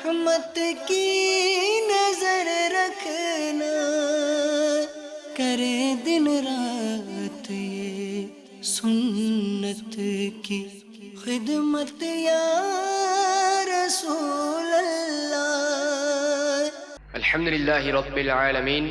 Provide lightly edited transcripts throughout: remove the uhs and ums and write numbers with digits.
رحمت کی نظر رکھنا، کرے دن رات یہ سنت کی خدمت یا رسول اللہ۔ الحمد للہ رب العالمین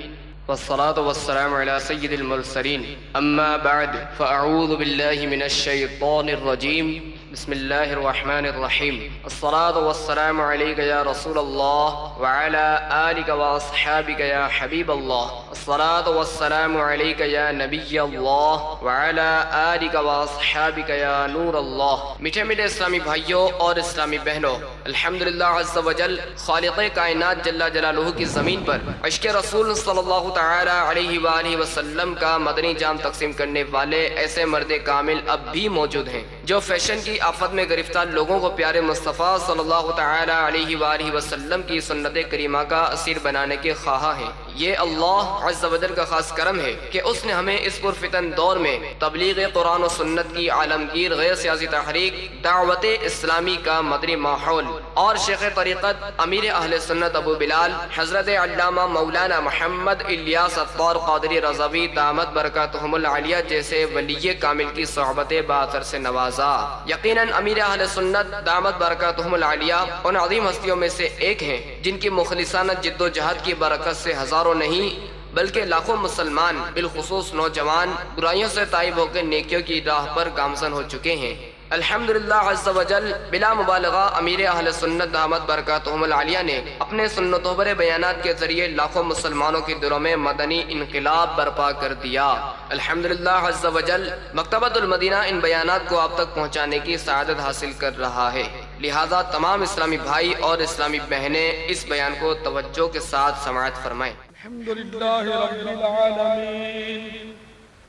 والصلاة والسلام على سید المرسلین، اما بعد فاعوذ باللہ من الشیطان الرجیم، بسم اللہ الرحمن الرحیم۔ الصلاة والسلام علیک یا رسول اللہ وعلى آلک واصحابک یا حبیب اللہ۔ الصلاة والسلام علیک یا نبی اللہ وعلى آلک واصحابک یا نور اللہ۔ میٹھے میٹھے اسلامی بھائیوں اور اسلامی بہنوں، الحمدللہ عز و جل خالق کائنات جل جلالہ کی زمین پر عشق رسول صلی اللہ تعالی علیہ وآلہ وسلم کا مدنی جام تقسیم کرنے والے ایسے مرد کامل اب بھی موجود ہیں جو فیشن کی آفت میں گرفتار لوگوں کو پیارے مصطفیٰ صلی اللہ تعالی علیہ وآلہ وسلم کی سنت کریمہ کا اسیر بنانے کے خواہاں ہیں۔ یہ اللہ عز و جل کا خاص کرم ہے کہ اس نے ہمیں اس پرفتن دور میں تبلیغ قرآن و سنت کی عالمگیر غیر سیاسی تحریک، دعوت اسلامی کا مدنی ماحول اور شیخ طریقت امیر اہل سنت ابو بلال حضرت علامہ مولانا محمد الیاس عطار قادری رضوی دامت برکاتہم العالیہ جیسے ولی کامل کی صحبت باثر سے نوازا۔ یقیناً امیر اہل سنت دامت برکاتہم العالیہ ان عظیم ہستیوں میں سے ایک ہیں جن کی مخلصانہ جد و جہد کی برکت سے ہزاروں نہیں بلکہ لاکھوں مسلمان بالخصوص نوجوان برائیوں سے تائب ہو کے نیکیوں کی راہ پر گامزن ہو چکے ہیں۔ الحمدللہ عز و جل بلا مبالغہ امیر اہل سنت دامت برکاتہم العالیہ نے اپنے سنت و بر بیانات کے ذریعے لاکھوں مسلمانوں کے دلوں میں مدنی انقلاب برپا کر دیا۔ الحمدللہ عز و جل مکتبۃ المدینہ ان بیانات کو آپ تک پہنچانے کی سعادت حاصل کر رہا ہے، لہذا تمام اسلامی بھائی اور اسلامی بہنیں اس بیان کو توجہ کے ساتھ سماعت فرمائیں۔ الحمدللہ رب العالمین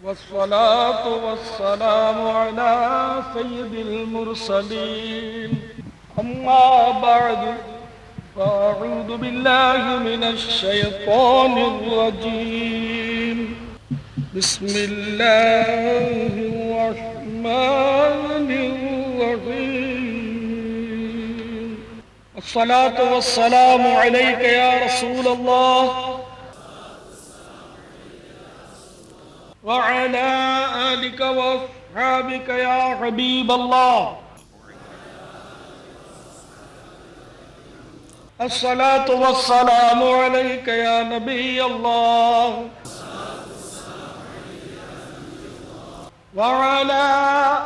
والصلاة والسلام على سید المرسلین، اما بعد فاعوذ باللہ من الشیطان الرجیم، بسم اللہ الرحمن الرحیم۔ الصلاة والسلام علیک یا رسول اللہ وعلى آلك وأصحابك يا حبيب الله۔ الصلاة والسلام عليك يا نبي الله وعلى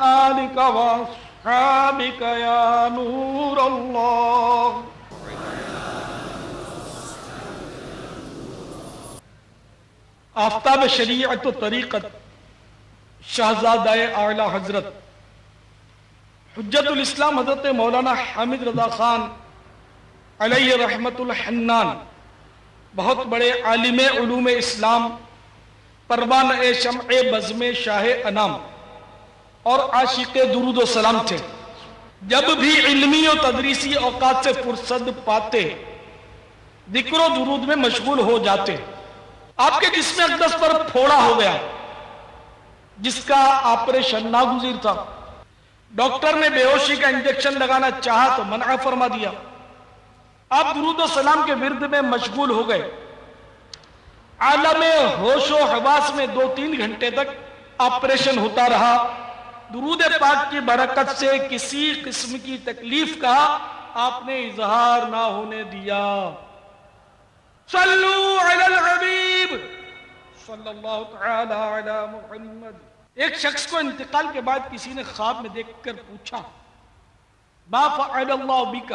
آلك وأصحابك يا نور الله۔ آفتاب شریعت و طریقت شہزادہ اعلیٰ حضرت حجت الاسلام حضرت مولانا حامد رضا خان علیہ رحمت الحنان، بہت بڑے عالم علوم اسلام، پروان شمع بزم شاہ انام اور عاشق درود و سلام تھے۔ جب بھی علمی و تدریسی اوقات سے فرصت پاتے ذکر و درود میں مشغول ہو جاتے۔ آپ کے جسم اقدس پر پھوڑا ہو گیا جس کا آپریشن ناگزیر تھا، ڈاکٹر نے بے ہوشی کا انجیکشن لگانا چاہا تو منع فرما دیا۔ آپ درود و سلام کے ورد میں مشغول ہو گئے۔ عالم ہوش و حواس میں 2-3 گھنٹے تک آپریشن ہوتا رہا۔ درود پاک کی برکت سے کسی قسم کی تکلیف کا آپ نے اظہار نہ ہونے دیا۔ صلو علی الحبیب صلی اللہ تعالی علی محمد۔ ایک شخص کو انتقال کے بعد کسی نے خواب میں دیکھ کر پوچھا، ما فعل اللہ بک،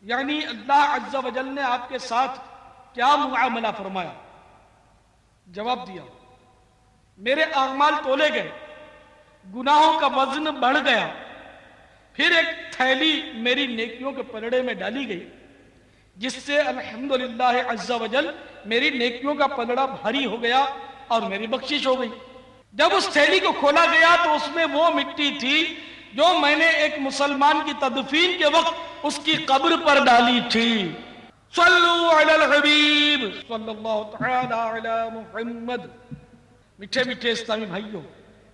یعنی اللہ عز و جل نے آپ کے ساتھ کیا معاملہ فرمایا؟ جواب دیا، میرے اعمال تولے گئے، گناہوں کا وزن بڑھ گیا، پھر ایک تھیلی میری نیکیوں کے پلڑے میں ڈالی گئی جس سے الحمدللہ عز و جل میری نیکیوں کا پلڑا بھاری ہو گیا اور میری بخشش ہو گئی۔ جب اس تھیلی کو کھولا گیا تو اس میں وہ مٹی تھی جو میں نے ایک مسلمان کی تدفین کے وقت اس کی قبر پر ڈالی تھی۔ صلو علی الحبیب صلی اللہ تعالی علی محمد۔ میٹھے میٹھے اسلامی بھائیوں،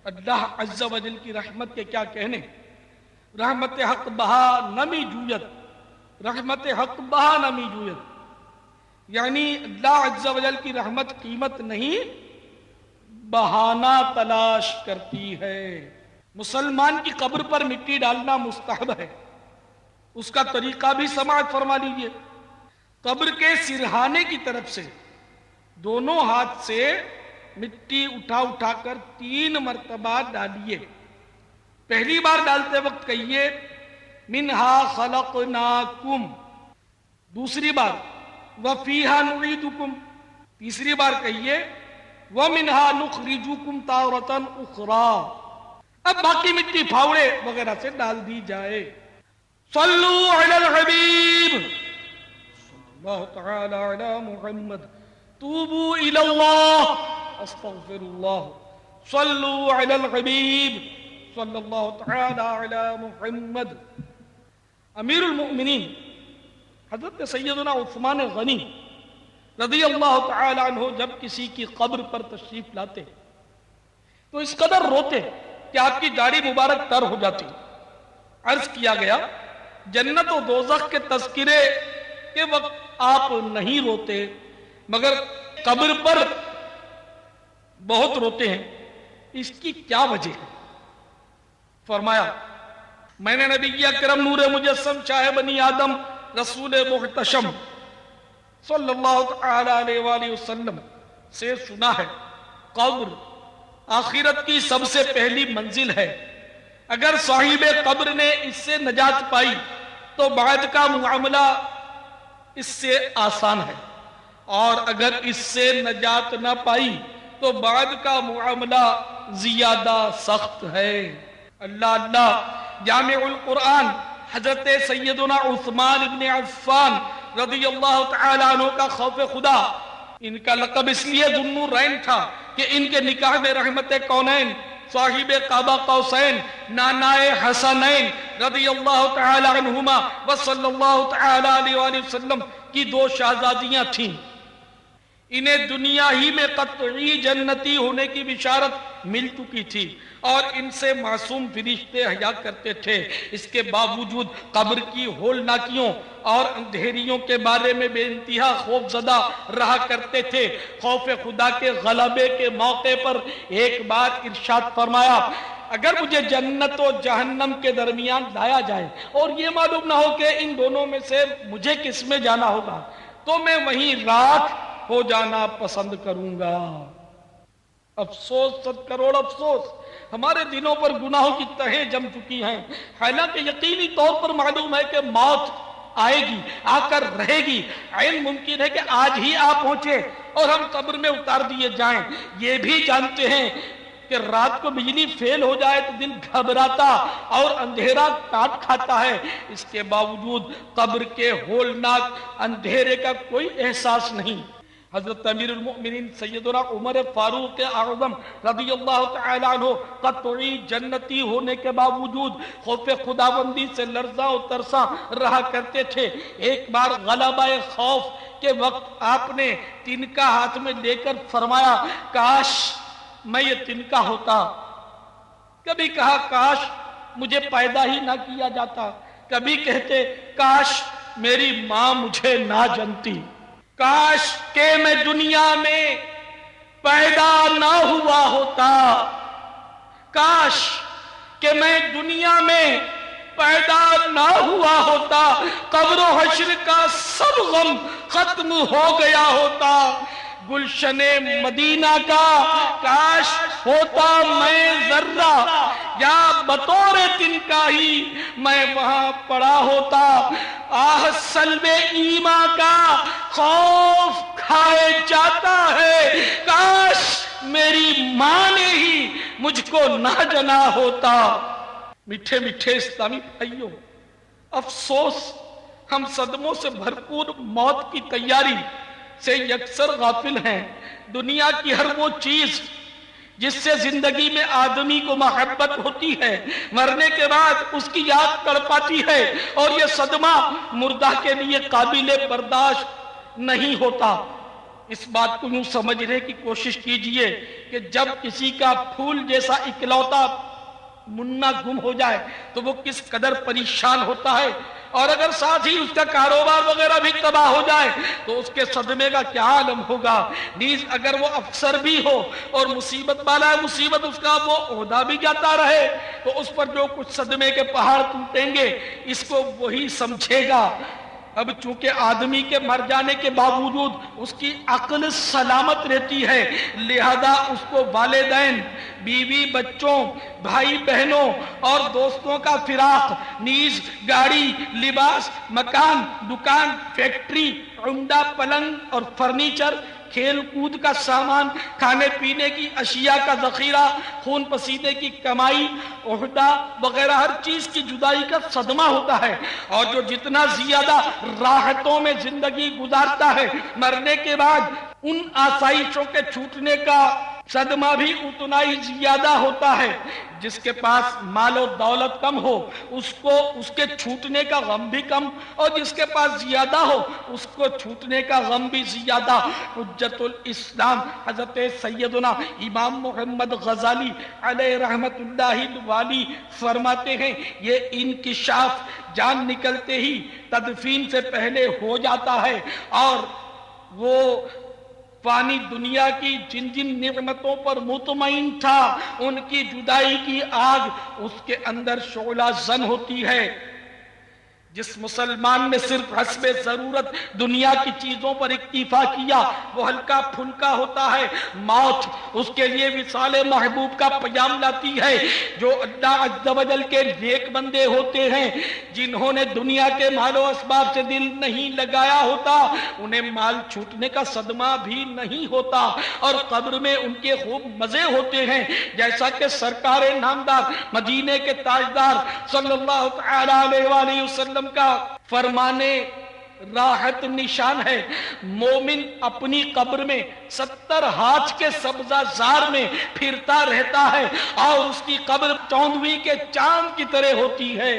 اللہ عز و جل کی رحمت کے کیا کہنے، رحمت حق بہا نمی جویت، رحمت حق بہا نمی جوید، یعنی اللہ عز و جل کی رحمت قیمت نہیں بہانہ تلاش کرتی ہے۔ مسلمان کی قبر پر مٹی ڈالنا مستحب ہے، اس کا طریقہ بھی سماعت فرما لیجئے۔ قبر کے سرہانے کی طرف سے دونوں ہاتھ سے مٹی اٹھا اٹھا کر 3 مرتبہ ڈالیے۔ پہلی بار ڈالتے وقت کہیے منہا خلقناکم، دوسری بار وفیہا نعیدکم، تیسری بار کہیے ومنہا نخرجکم تارۃ اخری۔ اب باقی مٹی پھاوڑے وغیرہ سے ڈال دی جائے۔ صلو علی الحبیب صلی اللہ تعالی علی محمد، توبوا الی اللہ استغفر اللہ، صلو علی الحبیب صلی اللہ تعالی علی محمد۔ امیر المؤمنین حضرت سیدنا عثمان غنی رضی اللہ تعالی عنہ جب کسی کی قبر پر تشریف لاتے تو اس قدر روتے کہ آپ کی داڑھی مبارک تر ہو جاتی۔ عرض کیا گیا جنت و دوزخ کے تذکرے کے وقت آپ نہیں روتے مگر قبر پر بہت روتے ہیں، اس کی کیا وجہ ہے؟ فرمایا میں نے نبی اکرم نور مجسم شاہ بنی آدم رسول محتشم صلی اللہ تعالی علیہ وآلہ وسلم سے سنا ہے قبر آخرت کی سب سے پہلی منزل ہے، اگر صاحب قبر نے اس سے نجات پائی تو بعد کا معاملہ اس سے آسان ہے، اور اگر اس سے نجات نہ پائی تو بعد کا معاملہ زیادہ سخت ہے۔ اللہ اللہ جامع القرآن حضرت سیدنا عثمان ابن عفان رضی اللہ تعالیٰ عنہ کا خوف خدا، ان کا لقب اس لیے ذو النورین تھا کہ ان کے نکاح میں رحمت کونین صاحب قاب قوسین نانائے حسنین رضی اللہ تعالی عنہما وصلی اللہ تعالی علیہ وآلہ وسلم کی 2 شہزادیاں تھیں۔ انہیں دنیا ہی میں قطعی جنتی ہونے کی بشارت مل چکی تھی اور ان سے معصوم فرشتے حیا کرتے تھے، اس کے باوجود قبر کی ہولناکیوں اور اندھیریوں کے بارے میں بے انتہا خوف زدہ رہا کرتے تھے۔ خوف خدا کے غلبے کے موقع پر ایک بار ارشاد فرمایا اگر مجھے جنت و جہنم کے درمیان لایا جائے اور یہ معلوم نہ ہو کہ ان دونوں میں سے مجھے کس میں جانا ہوگا تو میں وہیں راکھ ہو جانا پسند کروں گا۔ افسوس 100 کروڑ افسوس، ہمارے دلوں پر گناہوں کی تہیں جم چکی ہیں، حالانکہ یقینی طور پر معلوم ہے کہ موت آئے گی، آ کر رہے گی، عین ممکن ہے کہ آج ہی آ پہنچے اور ہم قبر میں اتار دیے جائیں۔ یہ بھی جانتے ہیں کہ رات کو بجلی فیل ہو جائے تو دن گھبراتا اور اندھیرا کاٹ کھاتا ہے، اس کے باوجود قبر کے ہولناک اندھیرے کا کوئی احساس نہیں۔ حضرت امیر المؤمنین سیدنا عمر فاروق اعظم رضی اللہ تعالی عنہ قطعی جنتی ہونے کے باوجود خوف خداوندی سے لرزاں و ترساں رہا کرتے تھے۔ ایک بار غلبہ خوف کے وقت آپ نے تنکا ہاتھ میں لے کر فرمایا کاش میں یہ تنکا ہوتا، کبھی کہا کاش مجھے پیدا ہی نہ کیا جاتا، کبھی کہتے کاش میری ماں مجھے نہ جنتی، کاش کہ میں دنیا میں پیدا نہ ہوا ہوتا، کاش کہ میں دنیا میں پیدا نہ ہوا ہوتا، قبر و حشر کا سب غم ختم ہو گیا ہوتا، گلشن مدینہ کا کاش ہوتا میں ذرہ یا بطور تنکا ہی میں وہاں پڑا ہوتا، آہ سلب ایمان کا خوف کھائے جاتا ہے، کاش میری ماں نے ہی مجھ کو نہ جنا ہوتا۔ میٹھے میٹھے اسلامی بھائیوں، افسوس ہم صدموں سے بھرپور موت کی تیاری سے یکسر غافل ہیں۔ دنیا کی ہر وہ چیز جس سے زندگی میں آدمی کو محبت ہوتی ہے مرنے کے بعد اس کی یاد تڑپاتی ہے، اور یہ صدمہ مردہ کے لیے قابل برداشت نہیں ہوتا۔ اس بات کو یوں سمجھنے کی کوشش کیجئے کہ جب کسی کا پھول جیسا اکلوتا منا گم ہو جائے تو وہ کس قدر پریشان ہوتا ہے، اور اگر ساتھ ہی اس کا کاروبار وغیرہ بھی تباہ ہو جائے تو اس کے صدمے کا کیا عالم ہوگا۔ نیز اگر وہ افسر بھی ہو اور مصیبت والا ہے، مصیبت اس کا وہ عہدہ بھی جاتا رہے تو اس پر جو کچھ صدمے کے پہاڑ ٹوٹیں گے اس کو وہی سمجھے گا۔ اب چونکہ آدمی کے مر جانے کے باوجود اس کی عقل سلامت رہتی ہے، لہذا اس کو والدین، بیوی بچوں، بھائی بہنوں اور دوستوں کا فراق، نیز گاڑی، لباس، مکان، دکان، فیکٹری، عمدہ پلنگ اور فرنیچر، کھیل کود کا سامان، کھانے پینے کی اشیاء کا ذخیرہ، خون پسینے کی کمائی، عہدہ وغیرہ ہر چیز کی جدائی کا صدمہ ہوتا ہے، اور جو جتنا زیادہ راحتوں میں زندگی گزارتا ہے، مرنے کے بعد ان آسائشوں کے چھوٹنے کا صدمہ بھی اتنا ہی زیادہ ہوتا ہے۔ جس کے پاس مال و دولت کم ہو اس کو اس کے چھوٹنے کا غم بھی کم، اور جس کے پاس زیادہ ہو اس کو چھوٹنے کا غم بھی زیادہ۔ حجت الاسلام حضرت سیدنا امام محمد غزالی علیہ رحمت اللہ الوالی فرماتے ہیں، یہ انکشاف جان نکلتے ہی تدفین سے پہلے ہو جاتا ہے، اور وہ فانی دنیا کی جن جن نعمتوں پر مطمئن تھا ان کی جدائی کی آگ اس کے اندر شعلہ زن ہوتی ہے۔ جس مسلمان نے صرف حسب ضرورت دنیا کی چیزوں پر اکتفا کیا وہ ہلکا پھلکا ہوتا ہے، موت اس کے لیے وصال محبوب کا پیام لاتی ہے۔ جو اللہ عز و جل کے نیک بندے ہوتے ہیں، جنہوں نے دنیا کے مال و اسباب سے دل نہیں لگایا ہوتا، انہیں مال چھوٹنے کا صدمہ بھی نہیں ہوتا، اور قبر میں ان کے خوب مزے ہوتے ہیں، جیسا کہ سرکار نامدار مدینے کے تاجدار صلی اللہ علیہ وسلم کا فرمانے راحت نشان ہے۔ مومن اپنی قبر میں 70 ہاتھ کے سبزہ زار میں پھرتا رہتا ہے، اور اس کی قبر 14ویں کے چاند کی طرح ہوتی ہے۔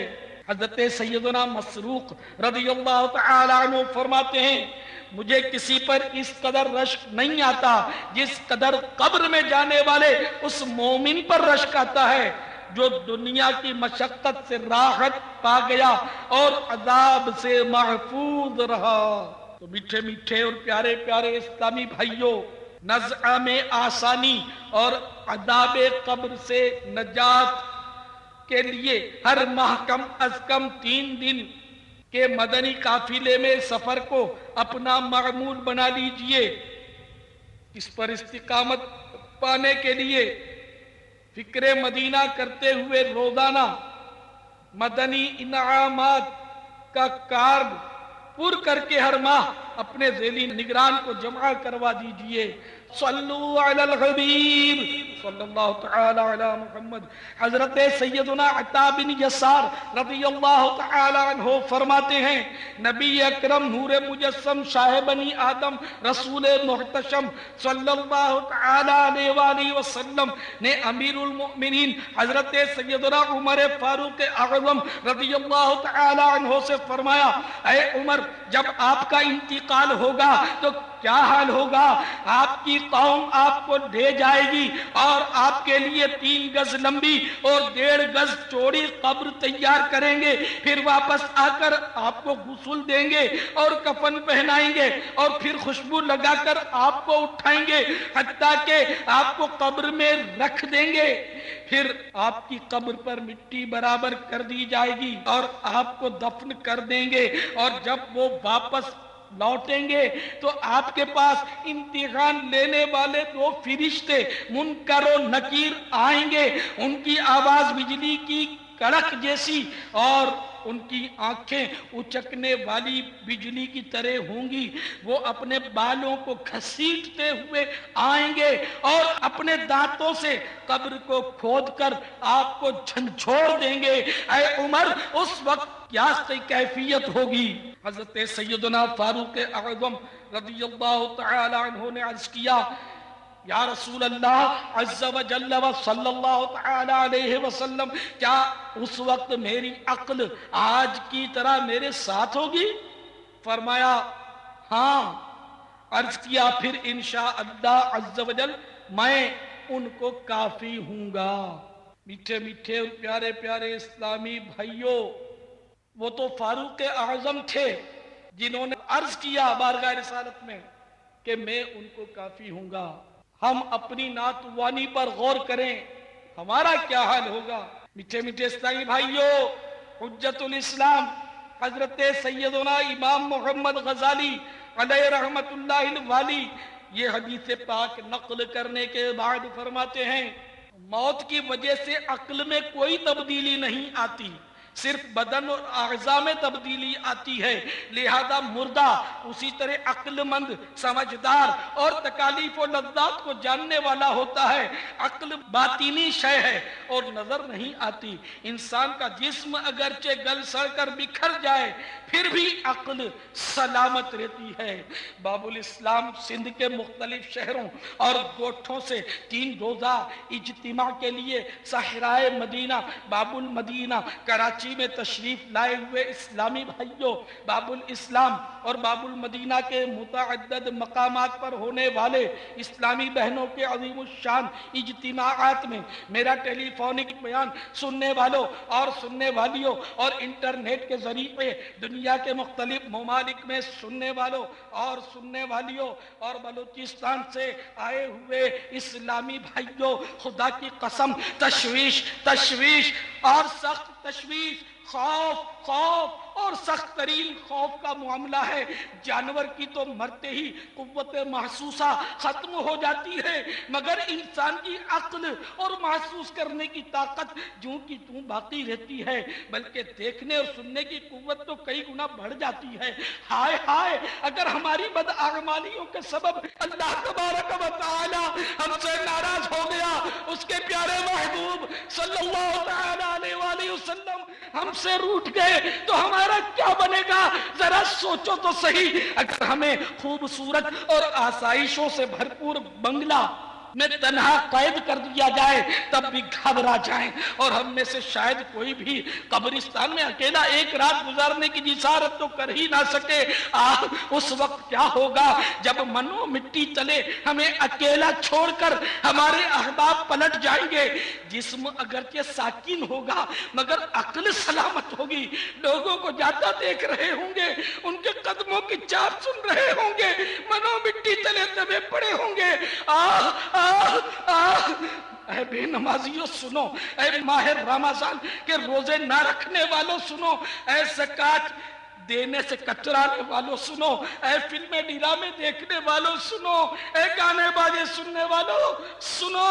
حضرت سیدنا مسروق رضی اللہ تعالی عنہ فرماتے ہیں، مجھے کسی پر اس قدر رشک نہیں آتا جس قدر قبر میں جانے والے اس مومن پر رشک آتا ہے جو دنیا کی مشقت سے راحت پا گیا اور عذاب سے محفوظ رہا۔ تو میٹھے میٹھے اور پیارے پیارے اسلامی بھائیوں، نزع میں آسانی اور عذاب قبر سے نجات کے لیے ہر ماہ کم از کم 3 دن کے مدنی قافلے میں سفر کو اپنا معمول بنا لیجئے۔ اس پر استقامت پانے کے لیے فکر مدینہ کرتے ہوئے روزانہ مدنی انعامات کا کارڈ پر کر کے ہر ماہ اپنے ذیلی نگران کو جمع کروا دیجئے۔ صلو علی الحبیب صلی اللہ تعالی علی محمد۔ حضرت سیدنا عطا بن یسار رضی اللہ تعالی عنہ فرماتے ہیں، نبی اکرم نور مجسم شاہ بنی آدم رسول محتشم صلی اللہ تعالی علیہ وآلہ وسلم نے امیر المؤمنین حضرت سیدنا عمر فاروق اعظم رضی اللہ تعالی عنہ سے فرمایا، اے عمر، جب آپ کا انتقال ہوگا تو کیا حال ہوگا؟ آپ کی قوم آپ کو لے جائے گی اور آپ کے لیے 3 گز لمبی اور 1.5 گز چوڑی قبر تیار کریں گے، پھر واپس آ کر آپ کو غسل دیں گے اور کفن پہنائیں گے، اور پھر خوشبو لگا کر آپ کو اٹھائیں گے حتیٰ کہ آپ کو قبر میں رکھ دیں گے، پھر آپ کی قبر پر مٹی برابر کر دی جائے گی اور آپ کو دفن کر دیں گے، اور جب وہ واپس لوٹیں گے تو آپ کے پاس امتحان لینے والے 2 فرشتے منکر و نکیر آئیں گے، ان کی آواز بجلی کی کڑک جیسی اور ان کی آنکھیں اچکنے والی بجلی کی طرح ہوں گی، وہ اپنے بالوں کو گھسیٹتے ہوئے آئیں گے اور اپنے دانتوں سے قبر کو کھود کر آپ کو جھنجھوڑ دیں گے۔ اے عمر، اس وقت کیا کیفیت ہوگی؟ حضرت سیدنا فاروق اعظم رضی اللہ تعالی عنہ نے عرض کیا، یا رسول اللہ عز و جل و صلی اللہ تعالی علیہ وسلم، کیا اس وقت میری عقل آج کی طرح میرے ساتھ ہوگی؟ فرمایا ہاں۔ عرض کیا، پھر انشاءاللہ عز و جل میں ان کو کافی ہوں گا۔ میٹھے میٹھے اور پیارے پیارے اسلامی بھائیوں، وہ تو فاروق اعظم تھے جنہوں نے عرض کیا بارگاہ رسالت میں کہ میں ان کو کافی ہوں گا۔ ہم اپنی نعت وانی پر غور کریں، ہمارا کیا حال ہوگا؟ میٹھے میٹھے اسلامی بھائیوں، حجت الاسلام حضرت سیدنا امام محمد غزالی علیہ رحمت اللہ الوالی یہ حدیث پاک نقل کرنے کے بعد فرماتے ہیں، موت کی وجہ سے عقل میں کوئی تبدیلی نہیں آتی، صرف بدن اور اعضاء میں تبدیلی آتی ہے، لہذا مردہ اسی طرح عقل مند، سمجھدار اور تکالیف و لذات کو جاننے والا ہوتا ہے۔ عقل باطنی شے ہے اور نظر نہیں آتی۔ انسان کا جسم اگرچہ گل سڑ کر بکھر جائے پھر بھی عقل سلامت رہتی ہے۔ باب الاسلام سندھ کے مختلف شہروں اور گوٹھوں سے 3 روزہ اجتماع کے لیے صحرائے مدینہ باب المدینہ کراچی میں تشریف لائے ہوئے اسلامی بھائیوں، باب الاسلام اور باب المدینہ کے متعدد مقامات پر ہونے والے اسلامی بہنوں کے عظیم الشان اجتماعات میں میرا ٹیلی فونک بیان سننے والوں اور سننے والیوں اور انٹرنیٹ کے ذریعے دنیا کے مختلف ممالک میں سننے والوں اور سننے والیوں اور بلوچستان سے آئے ہوئے اسلامی بھائیوں، خدا کی قسم تشویش اور سخت تشویش، خوف اور سخت ترین خوف کا معاملہ ہے۔ جانور کی تو مرتے ہی قوت محسوسہ ختم ہو جاتی ہے، مگر انسان کی عقل اور محسوس کرنے کی طاقت جوں کی توں باقی رہتی ہے، بلکہ دیکھنے اور سننے کی قوت تو کئی گنا بڑھ جاتی ہے۔ ہائے ہائے، اگر ہماری بداعمالیوں کے سبب اللہ تبارک و تعالی ہم سے ناراض ہو گیا، اس کے پیارے محبوب صلی اللہ تعالی علیہ وآلہ وسلم ہم سے روٹھ گئے تو ہمارا کیا بنے گا؟ ذرا سوچو تو صحیح۔ اگر ہمیں خوبصورت اور آسائشوں سے بھرپور بنگلہ میں تنہا قید کر دیا جائے تب بھی گھبرا جائیں، اور ہم میں سے شاید کوئی بھی قبرستان میں اکیلا ایک رات گزارنے کی جسارت تو کر ہی نہ سکے۔ اس وقت کیا ہوگا جب منو مٹی چلے ہمیں اکیلا چھوڑ کر ہمارے احباب پلٹ جائیں گے؟ جسم اگرچہ ساکن ہوگا مگر عقل سلامت ہوگی، لوگوں کو جاتا دیکھ رہے ہوں گے، ان کے قدموں کی چاپ سن رہے ہوں گے، منو مٹی چلے دبے پڑے ہوں گے۔ اے بے نمازیوں سنو، اے ماہ رمضان کے روزے نہ رکھنے والوں سنو، اے زکوٰۃ دینے سے کترانے والوں سنو، اے فلمیں ڈرامے دیکھنے والوں سنو، اے گانے باجے سننے والوں سنو،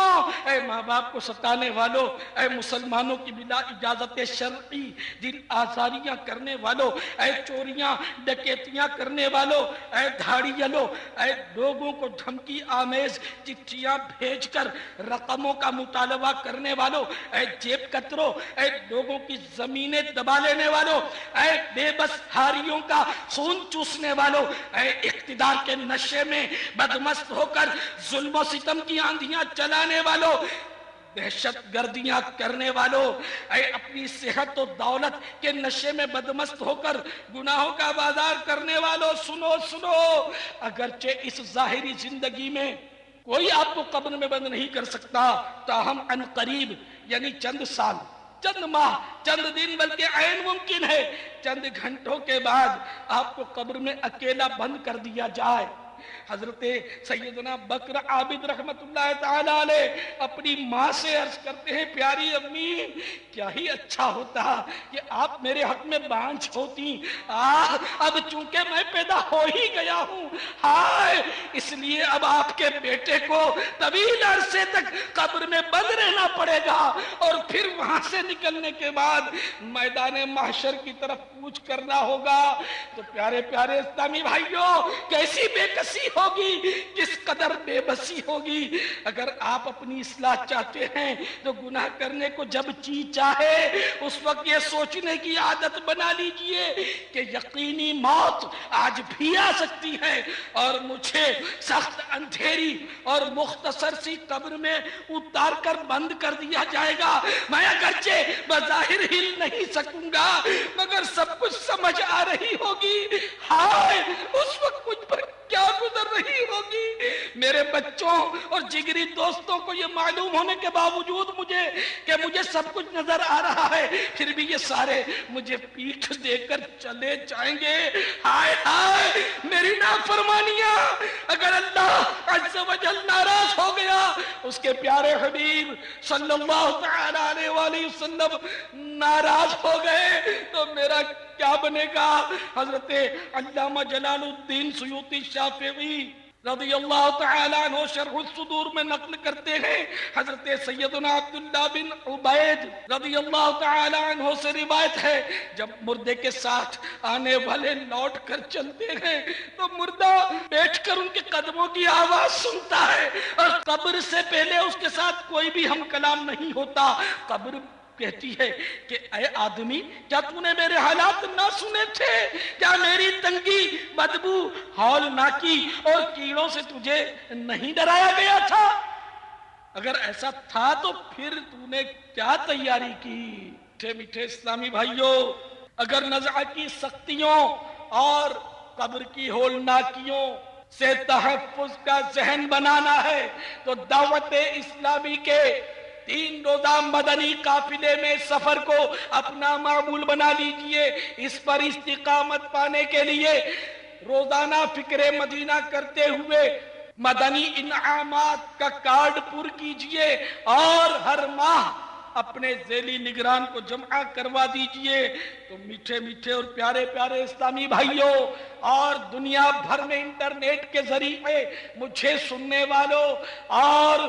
اے ماں باپ کو ستانے والوں، اے مسلمانوں کی بلا اجازت شرعی دل آزاریاں کرنے والوں، اے چوریاں ڈکیتیاں کرنے والوں، اے دھاڑیالوں، اے لوگوں کو دھمکی آمیز چٹھیاں بھیج کر رقموں کا مطالبہ کرنے والوں، اے جیب کتروں، اے لوگوں کی زمینیں دبا لینے والوں، اے بے بس ہاریوں کا خون چوسنے والوں، اے اقتدار کے نشے میں بدمست ہو کر ظلم و ستم کی آندھیاں چلانے والوں، دہشت گردیاں کرنے والوں، اے اپنی صحت و دولت کے نشے میں بدمست ہو کر گناہوں کا بازار کرنے والوں سنو سنو، اگرچہ اس ظاہری زندگی میں کوئی آپ کو قبر میں بند نہیں کر سکتا، تاہم عن قریب یعنی چند سال، چند ماہ، چند دن بلکہ عین ممکن ہے چند گھنٹوں کے بعد آپ کو قبر میں اکیلا بند کر دیا جائے۔ حضرت سیدنا بکر عابد رحمت اللہ تعالی علیہ اپنی ماں سے عرض کرتے ہیں، پیاری امی کیا ہی اچھا ہوتا کہ آپ میرے حق میں بانجھ ہوتی، اب چونکہ میں پیدا ہو ہی گیا ہوں، ہائے اس لیے اب آپ کے بیٹے کو طویل عرصے تک قبر میں بند رہنا پڑے گا، اور پھر وہاں سے نکلنے کے بعد میدان محشر کی طرف کوچ کرنا ہوگا۔ تو پیارے پیارے اسلامی بھائیوں، کیسی بے کسی ہوگی، کس قدر بے بسی ہوگی۔ اگر آپ اپنی اصلاح چاہتے ہیں تو گناہ کرنے کو جب جی چاہے اس وقت یہ سوچنے کی عادت بنا لیجئے کہ یقینی موت آج بھی آ سکتی ہے، اور مجھے سخت اندھیری اور مختصر سی قبر میں اتار کر بند کر دیا جائے گا۔ میں اگرچہ بظاہر ہل نہیں سکوں گا مگر سب کچھ سمجھ آ رہی ہوگی۔ ہائے اس وقت مجھ پر کیا گزر رہی ہوگی۔ میرے بچوں اور جگری دوستوں کو یہ معلوم ہونے کے باوجود مجھے سب کچھ نظر آ رہا ہے، پھر بھی یہ سارے مجھے پیٹھ دے کر چلے جائیں گے۔ ہائے ہائے میری نافرمانیاں، اگر اللہ عز و جل ناراض ہو گیا، اس کے پیارے حبیب صلی اللہ تعالی علیہ وآلہ وسلم ناراض ہو گئے تو میرا کیا بنے گا؟ حضرت علامہ جلال الدین سیوطی شافعی رضی اللہ تعالی عنہ شرح الصدور میں نقل کرتے ہیں، حضرت سیدنا عبداللہ بن عبید رضی اللہ تعالی عنہ سے روایت ہے، جب مردے کے ساتھ آنے والے لوٹ کر چلتے ہیں تو مردہ بیٹھ کر ان کے قدموں کی آواز سنتا ہے، اور قبر سے پہلے اس کے ساتھ کوئی بھی ہم کلام نہیں ہوتا۔ قبر کہتی ہے کہ اے آدمی، کیا تو نے میرے حالات نہ سنے تھے؟ کیا میری تنگی، بدبو، ہولناکی اور کیڑوں سے تجھے نہیں ڈرایا گیا تھا؟ اگر ایسا تھا تو پھر تو نے کیا تیاری کی؟ میٹھے میٹھے اسلامی بھائیوں، اگر نزع کی سختیوں اور قبر کی ہولناکیوں سے تحفظ کا ذہن بنانا ہے تو دعوت اسلامی کے 3 روزہ مدنی قافلے میں سفر کو اپنا معمول بنا لیجئے۔ اس پر استقامت پانے کے لیے روزانہ فکر مدینہ کرتے ہوئے مدنی انعامات کا کارڈ پر کیجئے، اور ہر ماہ اپنے ذیلی نگران کو جمع کروا دیجئے۔ تو میٹھے میٹھے اور پیارے پیارے اسلامی بھائیوں اور دنیا بھر میں انٹرنیٹ کے ذریعے مجھے سننے والوں اور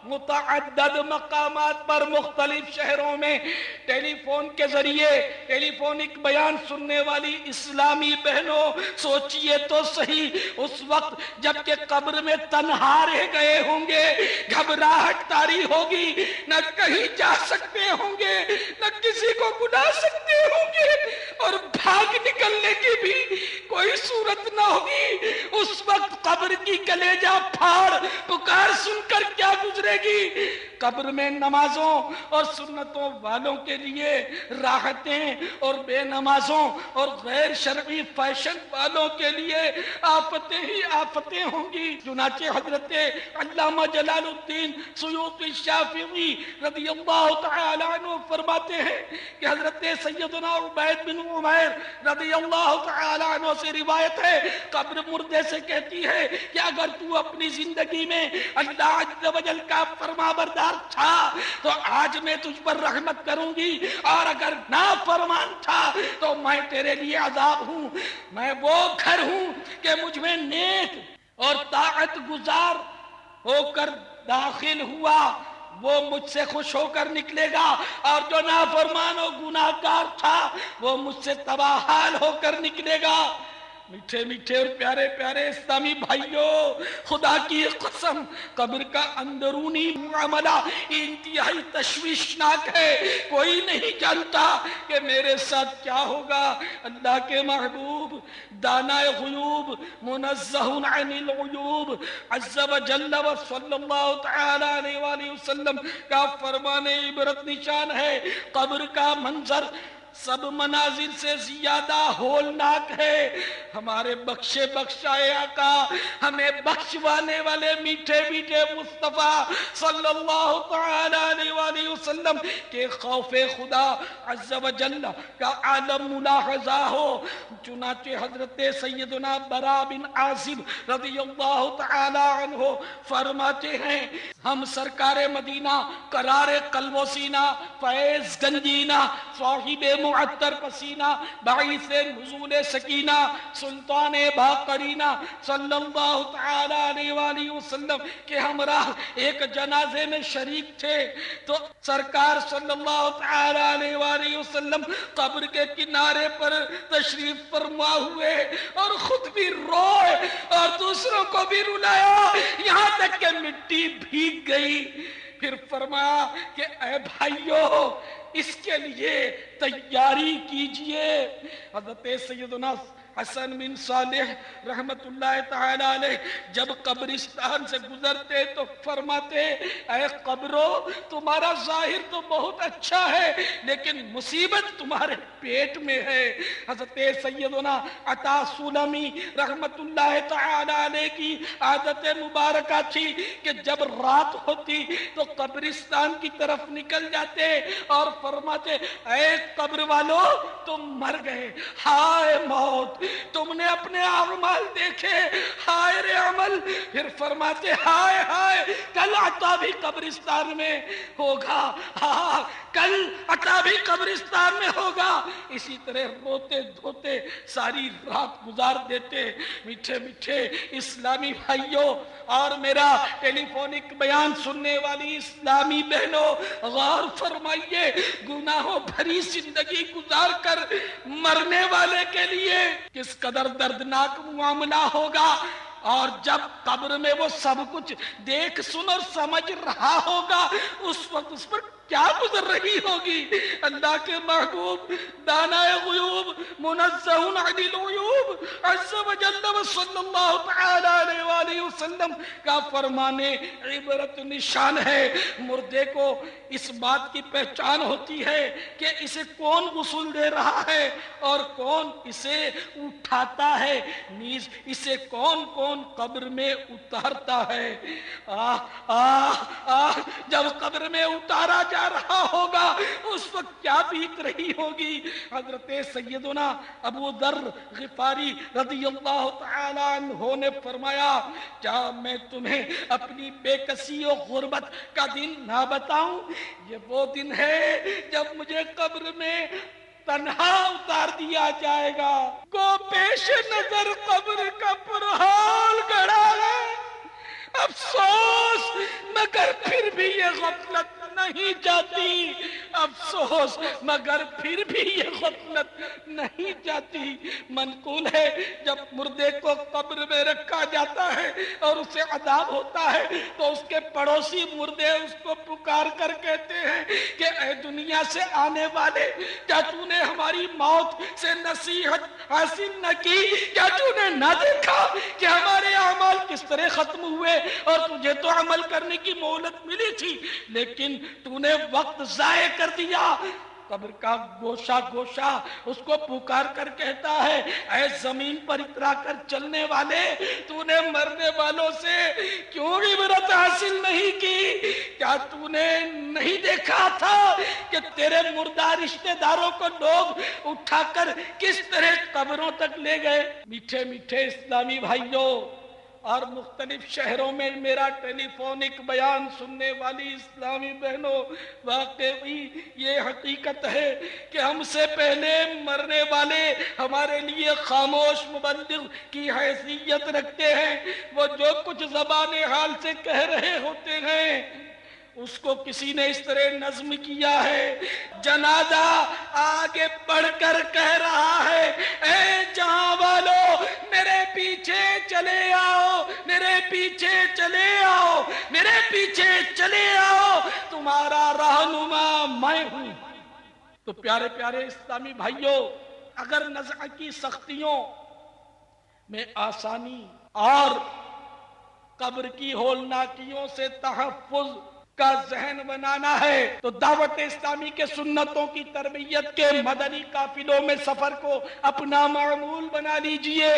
متعدد مقامات پر مختلف شہروں میں ٹیلی فون کے ذریعے ٹیلی فونک بیان سننے والی اسلامی بہنوں، سوچئے تو صحیح، اس وقت جب کہ قبر میں تنہا رہ گئے ہوں گے، گھبراہٹ طاری ہوگی، نہ کہیں جا سکتے ہوں گے، نہ کسی کو بلا سکتے ہوں گے، اور بھاگ نکلنے کی بھی کوئی صورت نہ ہوگی، اس وقت قبر کی کلیجہ پھاڑ پکار سن کر کیا گزرے گی؟ قبر میں نمازوں اور سنتوں والوں کے لیے راحتیں، اور بے نمازوں اور غیر شرعی فیشن والوں کے لیے آفتیں ہی آفتیں ہوں گی۔ چنانچہ حضرت علامہ جلال الدین سیوطی شافعی رضی اللہ تعالی عنہ فرماتے ہیں کہ حضرت سیدنا عبید بن عمیر رضی اللہ تعالی عنہ سے روایت ہے، قبر مردے سے کہتی ہے کہ اگر تو اپنی زندگی میں اللہ عز و جل کا فرما بردار تھا تو آج میں تجھ پر رحمت کروں گی، اور اگر نافرمان تھا تو میں تیرے لیے عذاب ہوں۔ میں وہ گھر ہوں کہ مجھ میں نیک اور طاعت گزار ہو کر داخل ہوا وہ مجھ سے خوش ہو کر نکلے گا، اور جو نافرمان و گناہگار تھا وہ مجھ سے تباہ حال ہو کر نکلے گا۔ میٹھے میٹھے اور پیارے پیارے اسلامی بھائیوں، خدا کی قسم قبر کا اندرونی معاملہ انتہائی تشویشناک ہے، کوئی نہیں جانتا کہ میرے ساتھ کیا ہوگا۔ اللہ کے محبوب دانا غیوب منزہ عن العیوب عز و جل و صلی اللہ تعالی علیہ وآلہ وسلم کا فرمان عبرت نشان ہے، قبر کا منظر سب مناظر سے زیادہ ہولناک ہے۔ ہمارے بخشائے آقا، ہمیں بخشوانے والے میٹھے میٹھے مصطفیٰ صلی اللہ تعالی علیہ وآلہ وسلم کے خوف خدا عز و جل کا عالم ملاحظہ ہو۔ چنانچہ حضرت سیدنا برا بن عازب رضی اللہ تعالی عنہ فرماتے ہیں، ہم سرکار مدینہ قرار قلب و سینہ، فیض گنجینہ، صاحب معطر پسینہ، باعث نزول سکینہ، سلطان باقرینہ صلی اللہ تعالی علیہ وآلہ وسلم کے ہمراہ ایک جنازے میں شریک تھے، تو سرکار صلی اللہ تعالی علیہ وآلہ وسلم قبر کے کنارے پر تشریف فرما ہوئے، اور خود بھی روئے اور دوسروں کو بھی رلایا، یہاں تک کہ مٹی بھیگ گئی۔ پھر فرمایا کہ اے بھائیو، اس کے لیے تیاری کیجئے۔ حضرت سیدنا حسن بن صالح رحمت اللہ تعالی علیہ جب قبرستان سے گزرتے تو فرماتے اے قبرو تمہارا ظاہر تو بہت اچھا ہے لیکن مصیبت تمہارے پیٹ میں ہے۔ حضرت سیدنا عطا سلمی رحمت اللہ تعالی علیہ کی عادت مبارکہ تھی کہ جب رات ہوتی تو قبرستان کی طرف نکل جاتے اور فرماتے اے قبر والو تم مر گئے، ہائے موت، تم نے اپنے اعمال دیکھے، ہائے رے عمل۔ پھر فرماتے ہائے ہائے کل عطا بھی قبرستان میں ہوگا، ہاں کل عطا بھی قبرستان میں ہوگا۔ اسی طرح روتے دھوتے ساری رات گزار دیتے۔ میٹھے میٹھے اسلامی بھائیوں اور میرا ٹیلی فونک بیان سننے والی اسلامی بہنوں، غور فرمائیے گناہوں بھری زندگی گزار کر مرنے والے کے لیے کس قدر دردناک معاملہ ہوگا، اور جب قبر میں وہ سب کچھ دیکھ سن اور سمجھ رہا ہوگا اس وقت اس پر کیا گزر رہی ہوگی۔ اللہ کے محبوب دانا غیوب منزہ عن العیوب عز و جل و صلی اللہ تعالی علیہ وآلہ وسلم کا فرمانے عبرت نشان ہے۔ مردے کو اس بات کی پہچان ہوتی ہے کہ اسے کون غسل دے رہا ہے اور کون اسے اٹھاتا ہے، نیز اسے کون کون قبر میں اتارتا ہے۔ جب قبر میں اتارا جا رہا ہوگا اس وقت کیا بیت رہی ہوگی۔ حضرت سیدنا ابو ذر غفاری رضی اللہ تعالی عنہ نے فرمایا کیا میں تمہیں اپنی بے کسی و غربت کا دن نہ بتاؤں؟ یہ وہ دن ہے جب مجھے قبر میں تنہا اتار دیا جائے گا، کو پیش نظر قبر کا پرحال گڑا ہے۔ افسوس مگر پھر بھی یہ غفلت نہیں جاتی، افسوس مگر پھر بھی یہ غفلت نہیں جاتی۔ منقول ہے جب مردے کو قبر میں رکھا جاتا ہے اور اسے عذاب ہوتا ہے تو اس کے پڑوسی مردے اس کو پکار کر کہتے ہیں کہ اے دنیا سے آنے والے، کیا تو نے ہماری موت سے نصیحت حاصل نہ کی؟ کیا تو نے نہ دیکھا کہ ہمارے اعمال کس طرح ختم ہوئے اور تجھے تو عمل کرنے کی مہلت ملی تھی لیکن تو نے وقت ضائع کر دیا۔ قبر کا گوشہ گوشہ اس کو پکار کر کہتا ہے اے زمین پر اترا کر چلنے والے، تو نے مرنے والوں سے کیوں عبرت حاصل نہیں کی؟ کیا تو نے نہیں دیکھا تھا کہ تیرے مردہ رشتہ داروں کو لوگ اٹھا کر کس طرح قبروں تک لے گئے؟ میٹھے میٹھے اسلامی بھائیوں اور مختلف شہروں میں میرا ٹیلی فونک بیان سننے والی اسلامی بہنوں، واقعی یہ حقیقت ہے کہ ہم سے پہلے مرنے والے ہمارے لیے خاموش مبلغ کی حیثیت رکھتے ہیں۔ وہ جو کچھ زبان حال سے کہہ رہے ہوتے ہیں اس کو کسی نے اس طرح نظم کیا ہے۔ جنازہ آگے بڑھ کر کہہ رہا ہے اے جہاں والو میرے پیچھے چلے آؤ، میرے پیچھے چلے آؤ، میرے پیچھے چلے آؤ، تمہارا رہنما میں ہوں۔ تو پیارے پیارے اسلامی بھائیوں، اگر نزع کی سختیوں میں آسانی اور قبر کی ہولناکیوں سے تحفظ کا ذہن بنانا ہے تو دعوت اسلامی کے سنتوں کی تربیت کے مدنی قافلوں میں سفر کو اپنا معمول بنا لیجئے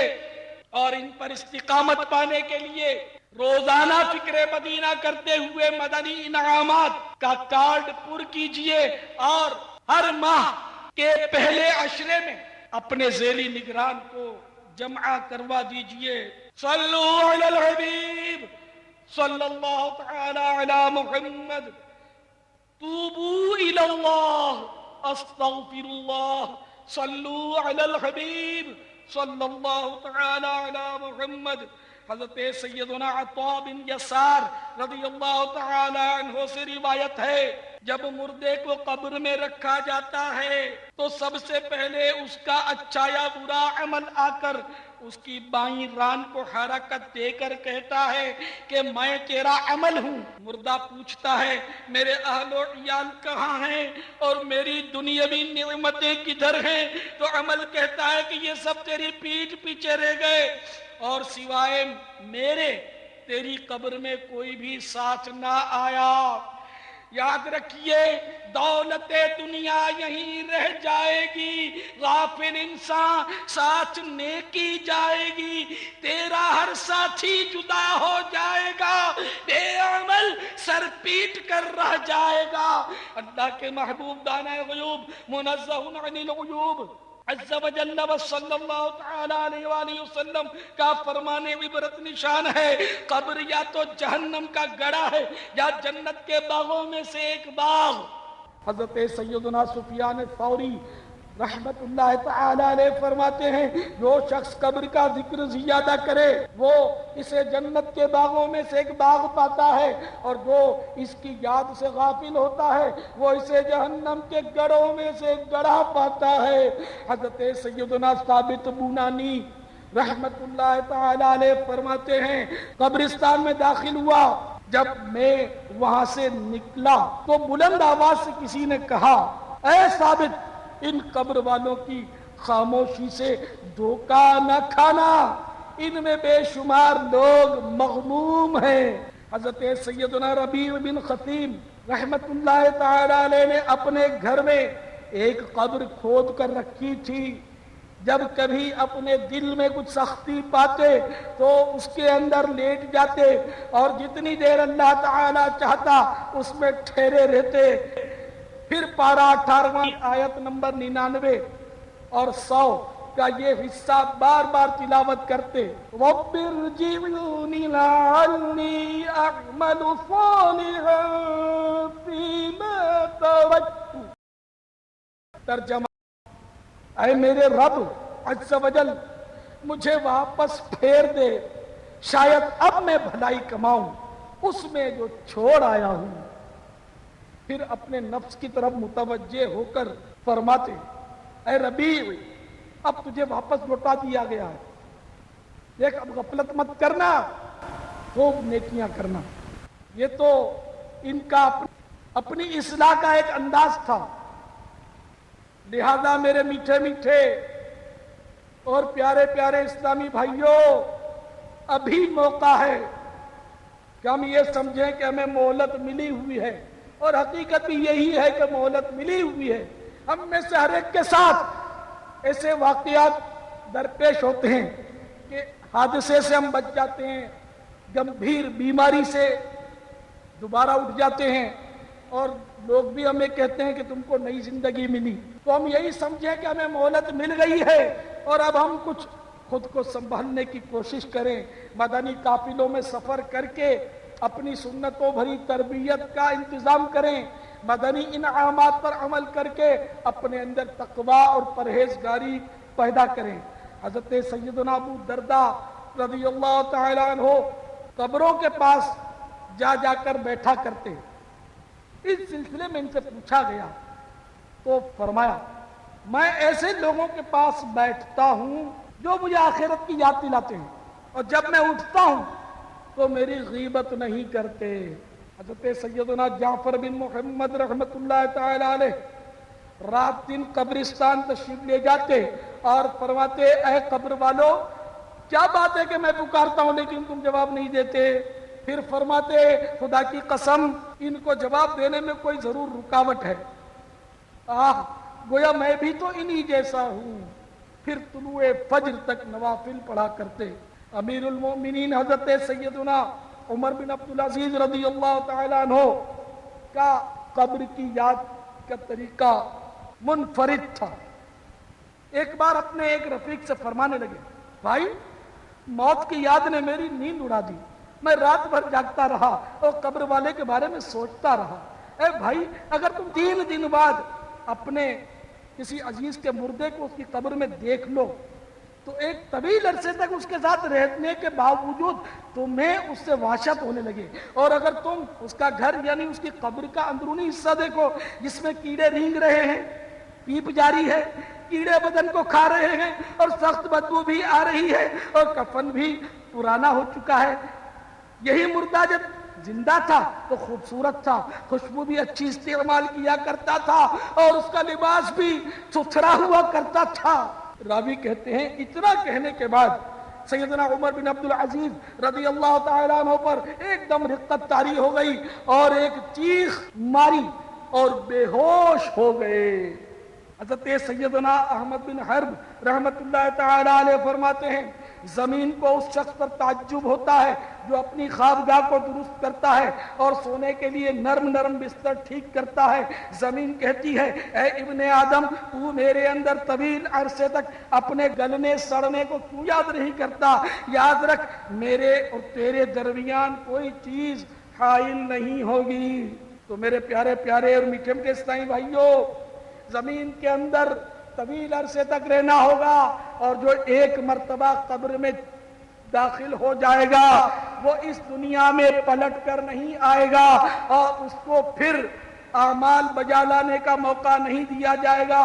اور ان پر استقامت پانے کے لیے روزانہ فکر مدینہ کرتے ہوئے مدنی انعامات کا کارڈ پر کیجئے اور ہر ماہ کے پہلے عشرے میں اپنے ذیلی نگران کو جمع کروا دیجئے۔ صلو علی الحبیب صلی اللہ تعالی علی محمد، توبوا الی اللہ، استغفر اللہ، صلو علی الحبیب صلی اللہ تعالی علی محمد۔ حضرت سیدنا عطا بن یسار رضی اللہ تعالی عنہ سے روایت ہے جب مردے کو قبر میں رکھا جاتا ہے تو سب سے پہلے اس کا اچھا یا برا عمل آ کر اس کی بائیں ران کو حرکت دے کر کہتا ہے کہ میں تیرا عمل ہوں۔ مردہ پوچھتا ہے میرے اہل و عیال کہاں ہیں اور میری دنیاوی نعمتیں کدھر ہیں؟ تو عمل کہتا ہے کہ یہ سب تیری پیٹھ پیچھے رہ گئے اور سوائے میرے تیری قبر میں کوئی بھی ساتھ نہ آیا۔ یاد رکھیے دولت دنیا یہیں رہ جائے گی، غافل انسان ساتھ نیکی جائے گی، تیرا ہر ساتھی جدا ہو جائے گا، بے عمل سر پیٹ کر رہ جائے گا۔ اللہ کے محبوب دانا غیوب منزہ عن العیوب عز و جل و صلی اللہ تعالی علیہ وآلہ وسلم کا فرمان عبرت نشان ہے، قبر یا تو جہنم کا گڑھا ہے یا جنت کے باغوں میں سے ایک باغ۔ حضرت سیدنا سفیان ثوری رحمت اللہ تعالی علیہ فرماتے ہیں جو شخص قبر کا ذکر زیادہ کرے وہ اسے جنت کے باغوں میں سے ایک باغ پاتا ہے، اور جو اس کی یاد سے غافل ہوتا ہے وہ اسے جہنم کے گڑھوں میں سے ایک گڑھا پاتا ہے۔ حضرت سیدنا ثابت بنانی رحمت اللہ تعالی علیہ فرماتے ہیں قبرستان میں داخل ہوا، جب میں وہاں سے نکلا تو بلند آواز سے کسی نے کہا اے ثابت ان قبر والوں کی خاموشی سے دھوکہ نہ کھانا، ان میں بے شمار لوگ مغموم ہیں۔ حضرت سیدنا ربیع بن خثیم رحمت اللہ تعالی علیہ نے اپنے گھر میں ایک قبر کھود کر رکھی تھی، جب کبھی اپنے دل میں کچھ سختی پاتے تو اس کے اندر لیٹ جاتے اور جتنی دیر اللہ تعالی چاہتا اس میں ٹھہرے رہتے۔ پھر پارہ 18واں آیت نمبر 99 اور 100 کا یہ حصہ بار بار تلاوت کرتے، رَبِّ ارْجِعُونِ لَعَلِّي أَعْمَلُ صَالِحًا فِيمَا تَرَكْتُ۔ ترجمہ، اے میرے رب عز و جل مجھے واپس پھیر دے، شاید اب میں بھلائی کماؤں اس میں جو چھوڑ آیا ہوں۔ پھر اپنے نفس کی طرف متوجہ ہو کر فرماتے اے ربیع اب تجھے واپس لوٹا دیا گیا ہے، دیکھ اب غفلت مت کرنا، خوب نیکیاں کرنا۔ یہ تو ان کا اپنی اصلاح کا ایک انداز تھا۔ لہذا میرے میٹھے میٹھے اور پیارے پیارے اسلامی بھائیوں، ابھی موقع ہے کہ ہم یہ سمجھیں کہ ہمیں مہلت ملی ہوئی ہے، اور حقیقت بھی یہی ہے کہ مہلت ملی ہوئی ہے۔ ہم میں سے ہر ایک کے ساتھ ایسے واقعات درپیش ہوتے ہیں کہ حادثے سے ہم بچ جاتے ہیں، گمبھیر بیماری سے دوبارہ اٹھ جاتے ہیں، اور لوگ بھی ہمیں کہتے ہیں کہ تم کو نئی زندگی ملی، تو ہم یہی سمجھیں کہ ہمیں مہلت مل گئی ہے اور اب ہم کچھ خود کو سنبھالنے کی کوشش کریں، مدنی قافلوں میں سفر کر کے اپنی سنتوں بھری تربیت کا انتظام کریں، مدنی انعامات پر عمل کر کے اپنے اندر تقوی اور پرہیزگاری پیدا کریں۔ حضرت سیدنا ابو درداء رضی اللہ تعالیٰ عنہ قبروں کے پاس جا جا کر بیٹھا کرتے۔ اس سلسلے میں ان سے پوچھا گیا تو فرمایا میں ایسے لوگوں کے پاس بیٹھتا ہوں جو مجھے آخرت کی یاد دلاتے ہیں، اور جب میں اٹھتا ہوں تو میری غیبت نہیں کرتے۔ حضرت سیدنا جعفر بن محمد رحمت اللہ تعالی علیہ رات دن قبرستان تشریف لے جاتے اور فرماتے اے قبر والو کیا بات ہے کہ میں پکارتا ہوں لیکن تم جواب نہیں دیتے؟ پھر فرماتے خدا کی قسم ان کو جواب دینے میں کوئی ضرور رکاوٹ ہے، گویا میں بھی تو انہی جیسا ہوں۔ پھر طلوع فجر تک نوافل پڑھا کرتے۔ امیر المومنین حضرت سیدنا عمر بن عبدالعزیز رضی اللہ تعالیٰ عنہ کا قبر کی یاد کا طریقہ منفرد تھا۔ ایک بار اپنے ایک رفیق سے فرمانے لگے بھائی موت کی یاد نے میری نیند اڑا دی، میں رات بھر جاگتا رہا اور قبر والے کے بارے میں سوچتا رہا۔ اے بھائی اگر تم 3 دن بعد اپنے کسی عزیز کے مردے کو اس کی قبر میں دیکھ لو تو ایک طویل عرصے تک اس کے ساتھ رہنے کے باوجود تمہیں اس سے وحشت ہونے لگے، اور اگر تم اس کا گھر یعنی اس کی قبر کا اندرونی حصہ دیکھو جس میں کیڑے رینگ رہے ہیں، پیپ جاری ہے، کیڑے بدن کو کھا رہے ہیں اور سخت بدبو بھی آ رہی ہے اور کفن بھی پرانا ہو چکا ہے. یہی مردہ جب زندہ تھا تو خوبصورت تھا، خوشبو بھی اچھی استعمال کیا کرتا تھا اور اس کا لباس بھی ستھرا ہوا کرتا تھا. راوی کہتے ہیں اتنا کہنے کے بعد سیدنا عمر بن عبد العزیز رضی اللہ تعالیٰ عنہ پر ایک دم رقت طاری ہو گئی اور ایک چیخ ماری اور بے ہوش ہو گئے. حضرت سیدنا احمد بن حرب رحمت اللہ تعالیٰ علیہ فرماتے ہیں زمین کو اس شخص پر تعجب ہوتا ہے جو اپنی خوابگاہ کو درست کرتا ہے اور سونے کے لیے نرم نرم بستر ٹھیک کرتا ہے. زمین کہتی ہے اے ابن آدم تو میرے اندر طویل عرصے تک اپنے گلنے سڑنے کو کیوں یاد نہیں کرتا؟ یاد رکھ میرے اور تیرے درمیان کوئی چیز حائل نہیں ہوگی. تو میرے پیارے پیارے اور میٹھے میٹھے اسلامی بھائیوں، زمین کے اندر طویل عرصے تک رہنا ہوگا اور جو ایک مرتبہ قبر میں داخل ہو جائے گا وہ اس دنیا میں پلٹ کر نہیں آئے گا اور اس کو پھر اعمال بجا لانے کا موقع نہیں دیا جائے گا.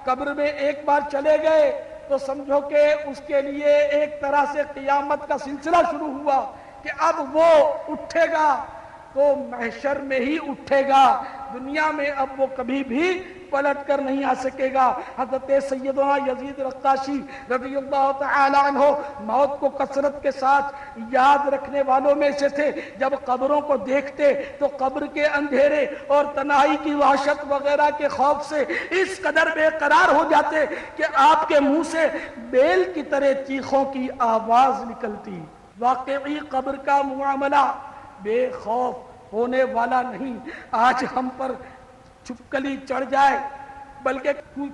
قبر میں ایک بار چلے گئے تو سمجھو کہ اس کے لیے ایک طرح سے قیامت کا سلسلہ شروع ہوا کہ اب وہ اٹھے گا تو محشر میں ہی اٹھے گا، دنیا میں اب وہ کبھی بھی پلٹ کر نہیں آ سکے گا. حضرت سیدنا یزید رقاشی رضی اللہ تعالی عنہ موت کو کثرت کے ساتھ یاد رکھنے والوں میں سے تھے. جب قبروں کو دیکھتے تو قبر کے اندھیرے اور تنہائی کی وحشت وغیرہ کے خوف سے اس قدر بے قرار ہو جاتے کہ آپ کے منہ سے بیل کی طرح چیخوں کی آواز نکلتی. واقعی قبر کا معاملہ بے خوف ہونے والا نہیں. آج ہم پر چھپکلی چڑھ جائے بلکہ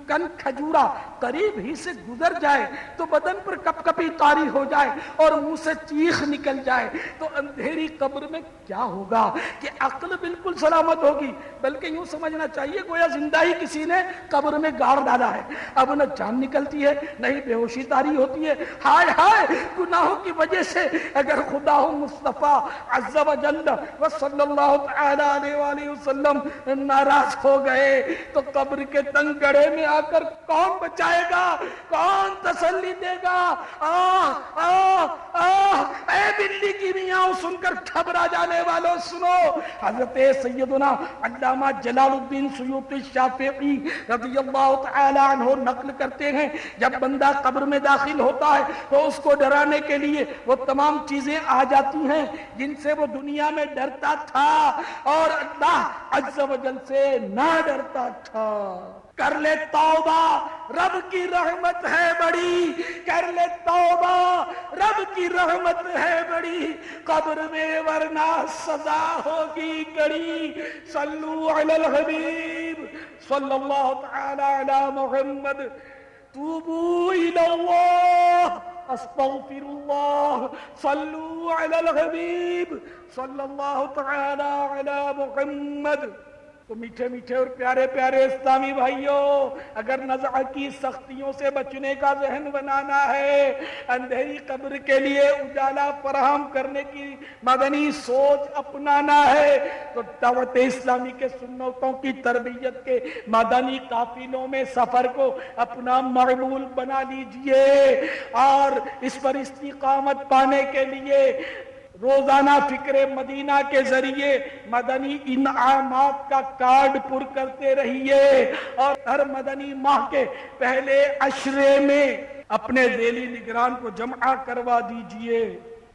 کن کھجورا قریب ہی سے گزر جائے تو بدن پر کپ کپی طاری ہو جائے اور منہ سے چیخ نکل جائے تو اندھیری قبر میں کیا ہوگا کہ عقل بالکل سلامت ہوگی، بلکہ یوں سمجھنا چاہیے گویا زندہ ہی کسی نے قبر میں گاڑ ڈالا ہے. اب نہ جان نکلتی ہے نہیں بے ہوشی طاری ہوتی ہے. ہائے ہائے گناہوں کی وجہ سے اگر خدا مصطفیٰ عز و جل و صلی اللہ تعالی علیہ وآلہ وسلم ناراض ہو گئے تو قبر کے تنگ گڑھے میں آ کر کون بچائے گا، کون تسلی دے گا؟ اے بلی کی میاں سن کر گھبرا جانے والوں سنو. حضرت سیدنا علامہ جلال الدین سیوطی شافعی رضی اللہ تعالی عنہ نقل کرتے ہیں جب بندہ قبر میں داخل ہوتا ہے تو اس کو ڈرانے کے لیے وہ تمام چیزیں آ جاتی ہیں جن سے وہ دنیا میں ڈرتا تھا اور اللہ عز و جل سے نہ ڈرتا تھا. کر لے توبہ رب کی رحمت ہے بڑی، کر لے توبہ رب کی رحمت ہے بڑی، قبر میں ورنہ سزا ہوگی کڑی. صلو علی الحبیب صلی اللہ تعالی علی محمد. توبوا الی اللہ استغفر اللہ. صلو علی الحبیب صلی اللہ تعالی علی محمد. تو میٹھے میٹھے اور پیارے پیارے اسلامی بھائیوں، اگر نزع کی سختیوں سے بچنے کا ذہن بنانا ہے، اندھیری قبر کے لیے اجالا فراہم کرنے کی مدنی سوچ اپنانا ہے تو دعوت اسلامی کے سنتوں کی تربیت کے مدنی قافلوں میں سفر کو اپنا معمول بنا لیجئے اور اس پر استقامت پانے کے لیے روزانہ فکر مدینہ کے ذریعے مدنی انعامات کا کارڈ پر کرتے رہیے اور ہر مدنی ماہ کے پہلے عشرے میں اپنے ذیلی نگران کو جمع کروا دیجئے.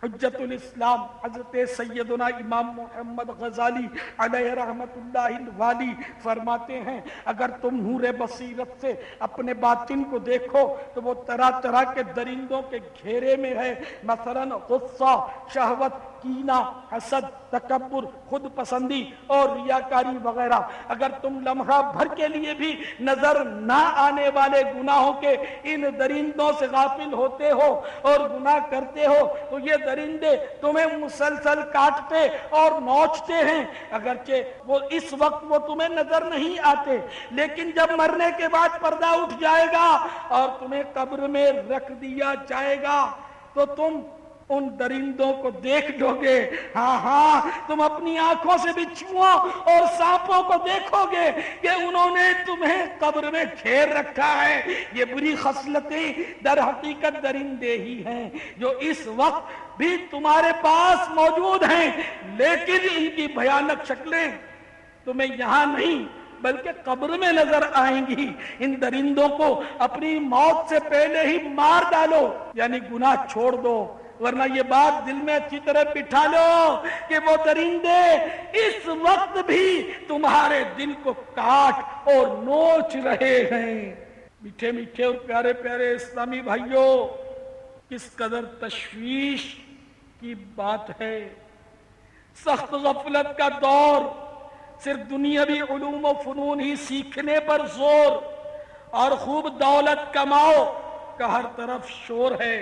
حجت الاسلام حضرت سیدنا امام محمد غزالی علیہ رحمت اللہ الوالی فرماتے ہیں اگر تم نور بصیرت سے اپنے باطن کو دیکھو تو وہ طرح طرح کے درندوں کے گھیرے میں ہے، مثلا غصہ، شہوت، کینہ، حسد، تکبر، خود پسندی اور ریاکاری وغیرہ. اگر تم لمحہ بھر کے لیے بھی نظر نہ آنے والے گناہوں کے ان درندوں سے غافل ہوتے ہو اور گناہ کرتے ہو تو یہ درندے تمہیں مسلسل کاٹتے اور نوچتے ہیں. اگرچہ وہ اس وقت وہ تمہیں نظر نہیں آتے، لیکن جب مرنے کے بعد پردہ اٹھ جائے گا اور تمہیں قبر میں رکھ دیا جائے گا تو تم ان درندوں کو دیکھ لو گے، ہاں ہاں تم اپنی آنکھوں سے بچھوؤں اور سانپوں کو دیکھو گے کہ انہوں نے تمہیں قبر میں گھیر رکھا ہے۔ یہ بری خصلتیں در حقیقت درندے ہی ہیں جو اس وقت بھی تمہارے پاس موجود ہیں، لیکن ان کی بھیانک شکلیں تمہیں یہاں نہیں بلکہ قبر میں نظر آئیں گی۔ ان درندوں کو اپنی موت سے پہلے ہی مار ڈالو، یعنی گناہ چھوڑ دو، ورنہ یہ بات دل میں اچھی طرح بٹھا لو کہ وہ درندے اس وقت بھی تمہارے دل کو کاٹ اور نوچ رہے ہیں۔ میٹھے میٹھے اور پیارے پیارے اسلامی بھائیوں، کس قدر تشویش کی بات ہے۔ سخت غفلت کا دور، صرف دنیاوی علوم و فنون ہی سیکھنے پر زور، اور خوب دولت کماؤ کا ہر طرف شور ہے۔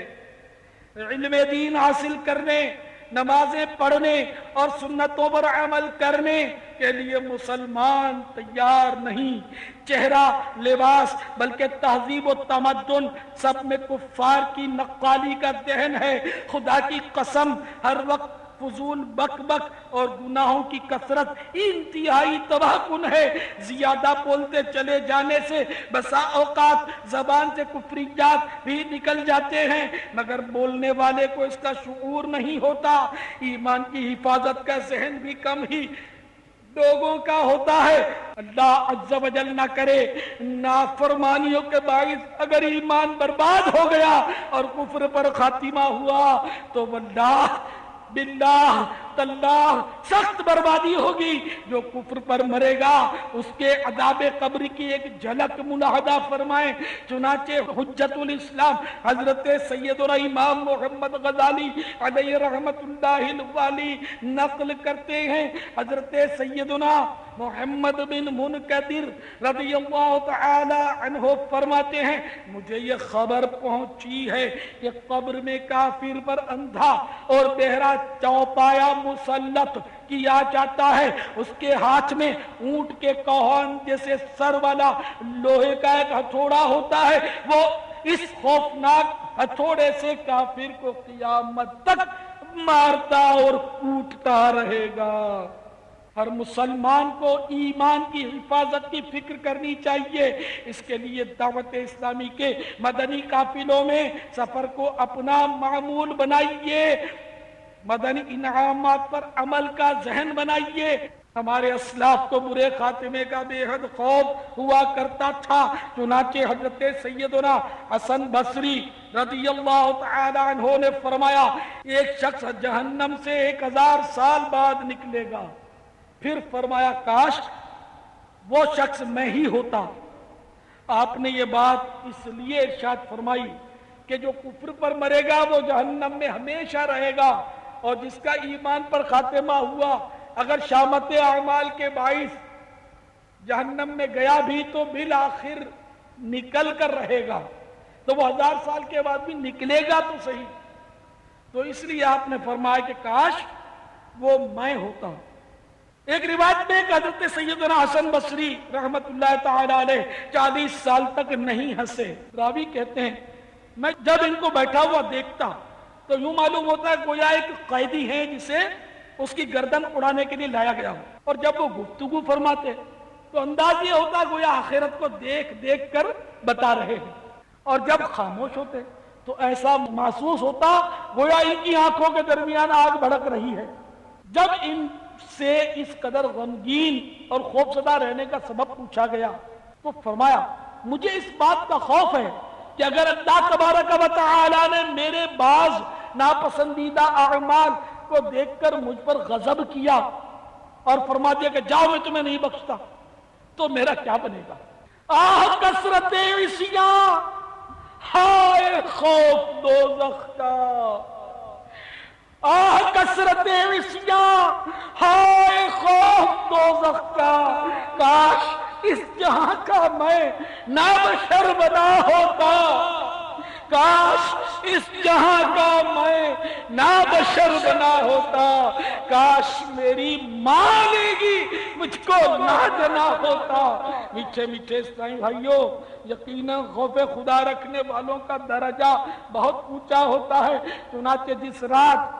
علم دین حاصل کرنے، نمازیں پڑھنے اور سنتوں پر عمل کرنے کے لیے مسلمان تیار نہیں۔ چہرہ، لباس، بلکہ تہذیب و تمدن سب میں کفار کی نقالی کا دہن ہے۔ خدا کی قسم، ہر وقت فضول بک بک اور گناہوں کی کثرت انتہائی تباہ کن ہے۔ زیادہ بولتے چلے جانے سے بسا اوقات زبان سے کفریات بھی نکل جاتے ہیں، مگر بولنے والے کو اس کا شعور نہیں ہوتا۔ ایمان کی حفاظت کا ذہن بھی کم ہی لوگوں کا ہوتا ہے۔ اللہ عز و جل نہ کرے نافرمانیوں کے باعث اگر ایمان برباد ہو گیا اور کفر پر خاتمہ ہوا تو واللہ باللہ تاللہ سخت بربادی ہوگی۔ جو کفر پر مرے گا اس کے عذاب قبر کی ایک جھلک ملاحظہ فرمائیں۔ چنانچہ حجت الاسلام حضرت سیدنا امام محمد غزالی علیہ رحمت اللہ الوالی نقل کرتے ہیں، حضرت سیدنا محمد بن منکدر رضی اللہ تعالی عنہ فرماتے ہیں، مجھے یہ خبر پہنچی ہے کہ قبر میں کافر پر اندھا اور بہرا چوپایا مسلط کیا جاتا ہے۔ اس کے ہاتھ میں اونٹ کے کوہن جیسے سر والا لوہے کا ایک ہتھوڑا ہوتا ہے، وہ اس خوفناک ہتھوڑے سے کافر کو قیامت تک مارتا اور کوٹتا رہے گا۔ ہر مسلمان کو ایمان کی حفاظت کی فکر کرنی چاہیے۔ اس کے لیے دعوت اسلامی کے مدنی قافلوں میں سفر کو اپنا معمول بنائیے، مدنی انعامات پر عمل کا ذہن بنائیے۔ ہمارے اسلاف کو برے خاتمے کا بے حد خوف ہوا کرتا تھا، چنانچہ حضرت سیدنا حسن بصری رضی اللہ تعالی عنہ نے فرمایا، ایک شخص جہنم سے 1000 سال بعد نکلے گا۔ پھر فرمایا، کاش وہ شخص میں ہی ہوتا۔ آپ نے یہ بات اس لیے ارشاد فرمائی کہ جو کفر پر مرے گا وہ جہنم میں ہمیشہ رہے گا، اور جس کا ایمان پر خاتمہ ہوا اگر شامت اعمال کے باعث جہنم میں گیا بھی تو بالآخر نکل کر رہے گا، تو وہ 1000 سال کے بعد بھی نکلے گا تو صحیح۔ تو اس لیے آپ نے فرمایا کہ کاش وہ میں ہوتا۔ ایک روایت میں ایک حضرت سیدنا حسن بصری رحمت اللہ تعالی علیہ 40 سال تک نہیں ہنسے۔ راوی کہتے ہیں میں جب ان کو بیٹھا ہوا دیکھتا تو یوں معلوم ہوتا ہے گویا ایک قیدی ہے جسے اس کی گردن اڑانے کے لیے لایا گیا ہو، اور جب وہ گفتگو فرماتے تو انداز یہ ہوتا گویا آخرت کو دیکھ دیکھ کر بتا رہے ہیں، اور جب خاموش ہوتے تو ایسا محسوس ہوتا گویا ان کی آنکھوں کے درمیان آگ بھڑک رہی ہے۔ جب ان سے اس قدر غمگین اور خوفزدہ رہنے کا سبب پوچھا گیا تو فرمایا، مجھے اس بات کا خوف ہے کہ اگر اللہ تبارک و تعالی نے میرے بعض ناپسندیدہ اعمال کو دیکھ کر مجھ پر غضب کیا اور فرما دیا کہ جاؤ میں تمہیں نہیں بخشتا، تو میرا کیا بنے گا۔ آہ کثرت عصیاں، ہائے خوف دوزخ کا، آہ کثرت عصیاں، ہائے خوف دوزخ کا، کاش اس جہاں کا میں نابشر بنا ہوتا، کاش اس جہاں کا میں نابشر بنا ہوتا، کاش میری ماں نے گی مجھ کو نہ جنا ہوتا۔ میٹھے میٹھے اسلامی بھائیوں، یقیناً خوف خدا رکھنے والوں کا درجہ بہت اونچا ہوتا ہے۔ چنانچہ جس رات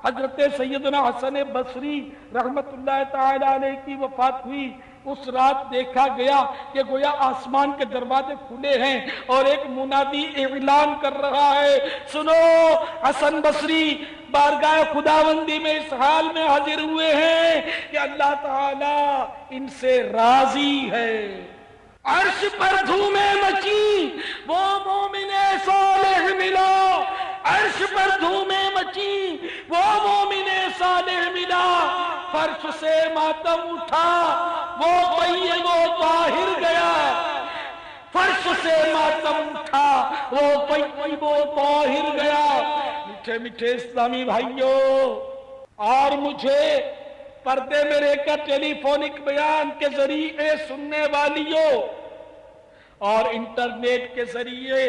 حضرت سیدنا حسن بصری رحمت اللہ تعالی علیہ کی وفات ہوئی، اس رات دیکھا گیا کہ گویا آسمان کے دروازے کھلے ہیں اور ایک منادی اعلان کر رہا ہے، سنو حسن بصری بارگاہ خداوندی میں اس حال میں حاضر ہوئے ہیں کہ اللہ تعالی ان سے راضی ہے۔ عرش پر دھومیں مچی، وہ مومن صالح ملا، عرش پر دھومیں مچی، وہ مومن صالح ملا، فرش سے ماتم اٹھا، وہ طیب و طاہر گیا، فرش سے ماتم اٹھا، وہ طیب و طاہر گیا۔ میٹھے میٹھے اسلامی بھائیوں، اور مجھے پردے میں رہ کر ٹیلی فونک بیان کے ذریعے سننے والیوں اور انٹرنیٹ کے ذریعے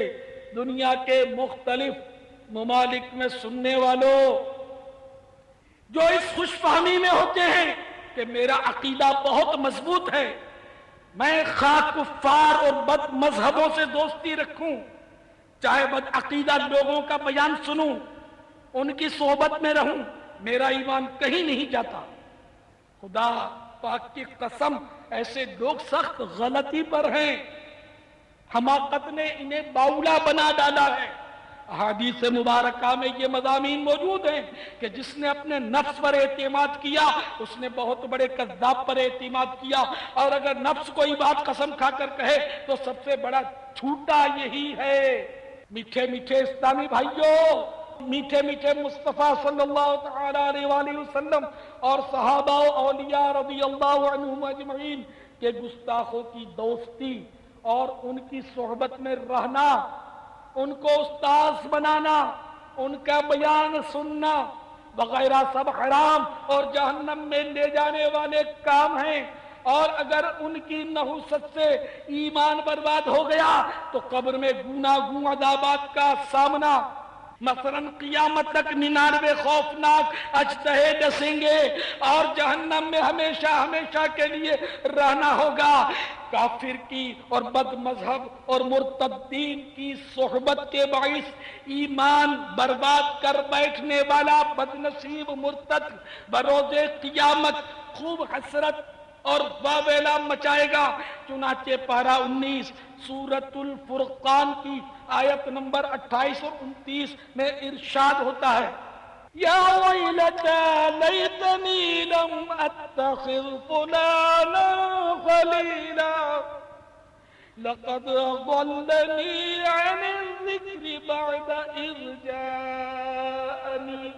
دنیا کے مختلف ممالک میں سننے والوں، جو اس خوش فہمی میں ہوتے ہیں کہ میرا عقیدہ بہت مضبوط ہے، میں خواہ کفار اور بد مذہبوں سے دوستی رکھوں، چاہے بد عقیدہ لوگوں کا بیان سنوں، ان کی صحبت میں رہوں، میرا ایمان کہیں نہیں جاتا۔ خدا پاک کی قسم، ایسے لوگ سخت غلطی پر ہیں، حماقت نے انہیں باولا بنا ڈالا ہے۔ احادیث مبارکہ میں یہ مضامین موجود ہیں کہ جس نے اپنے نفس پر اعتماد کیا اس نے بہت بڑے کذاب پر اعتماد کیا، اور اگر نفس کوئی بات قسم کھا کر کہے تو سب سے بڑا جھوٹا یہی ہے۔ میٹھے میٹھے اسلامی بھائیوں، میٹھے میٹھے مصطفیٰ صلی اللہ تعالی علیہ وآلہ وسلم اور صحابہ و اولیاء رضی اللہ عنہم اجمعین کے گستاخوں کی دوستی اور ان کی صحبت میں رہنا، ان کو استاذ بنانا، ان کا بیان سننا وغیرہ سب حرام اور جہنم میں لے جانے والے کام ہیں، اور اگر ان کی نحوست سے ایمان برباد ہو گیا تو قبر میں گناگوں عذابات کا سامنا، مثلاً قیامت تک 99 خوفناک اجتہے ڈسیں گے اور جہنم میں ہمیشہ ہمیشہ کے لیے رہنا ہوگا۔ کافر کی اور بد مذہب اور مرتدین کی صحبت کے باعث ایمان برباد کر بیٹھنے والا بد نصیب مرتد بروز قیامت خوب حسرت اور واویلا مچائے گا۔ چنانچہ پارہ 19 سورۃ الفرقان کی آیت نمبر 28 اور 29 میں ارشاد ہوتا ہے، یا ویلتی لیتنی لم اتخذ فلانا خلیلا لقد ضلنی عن الذکر بعد اذ جاءنی۔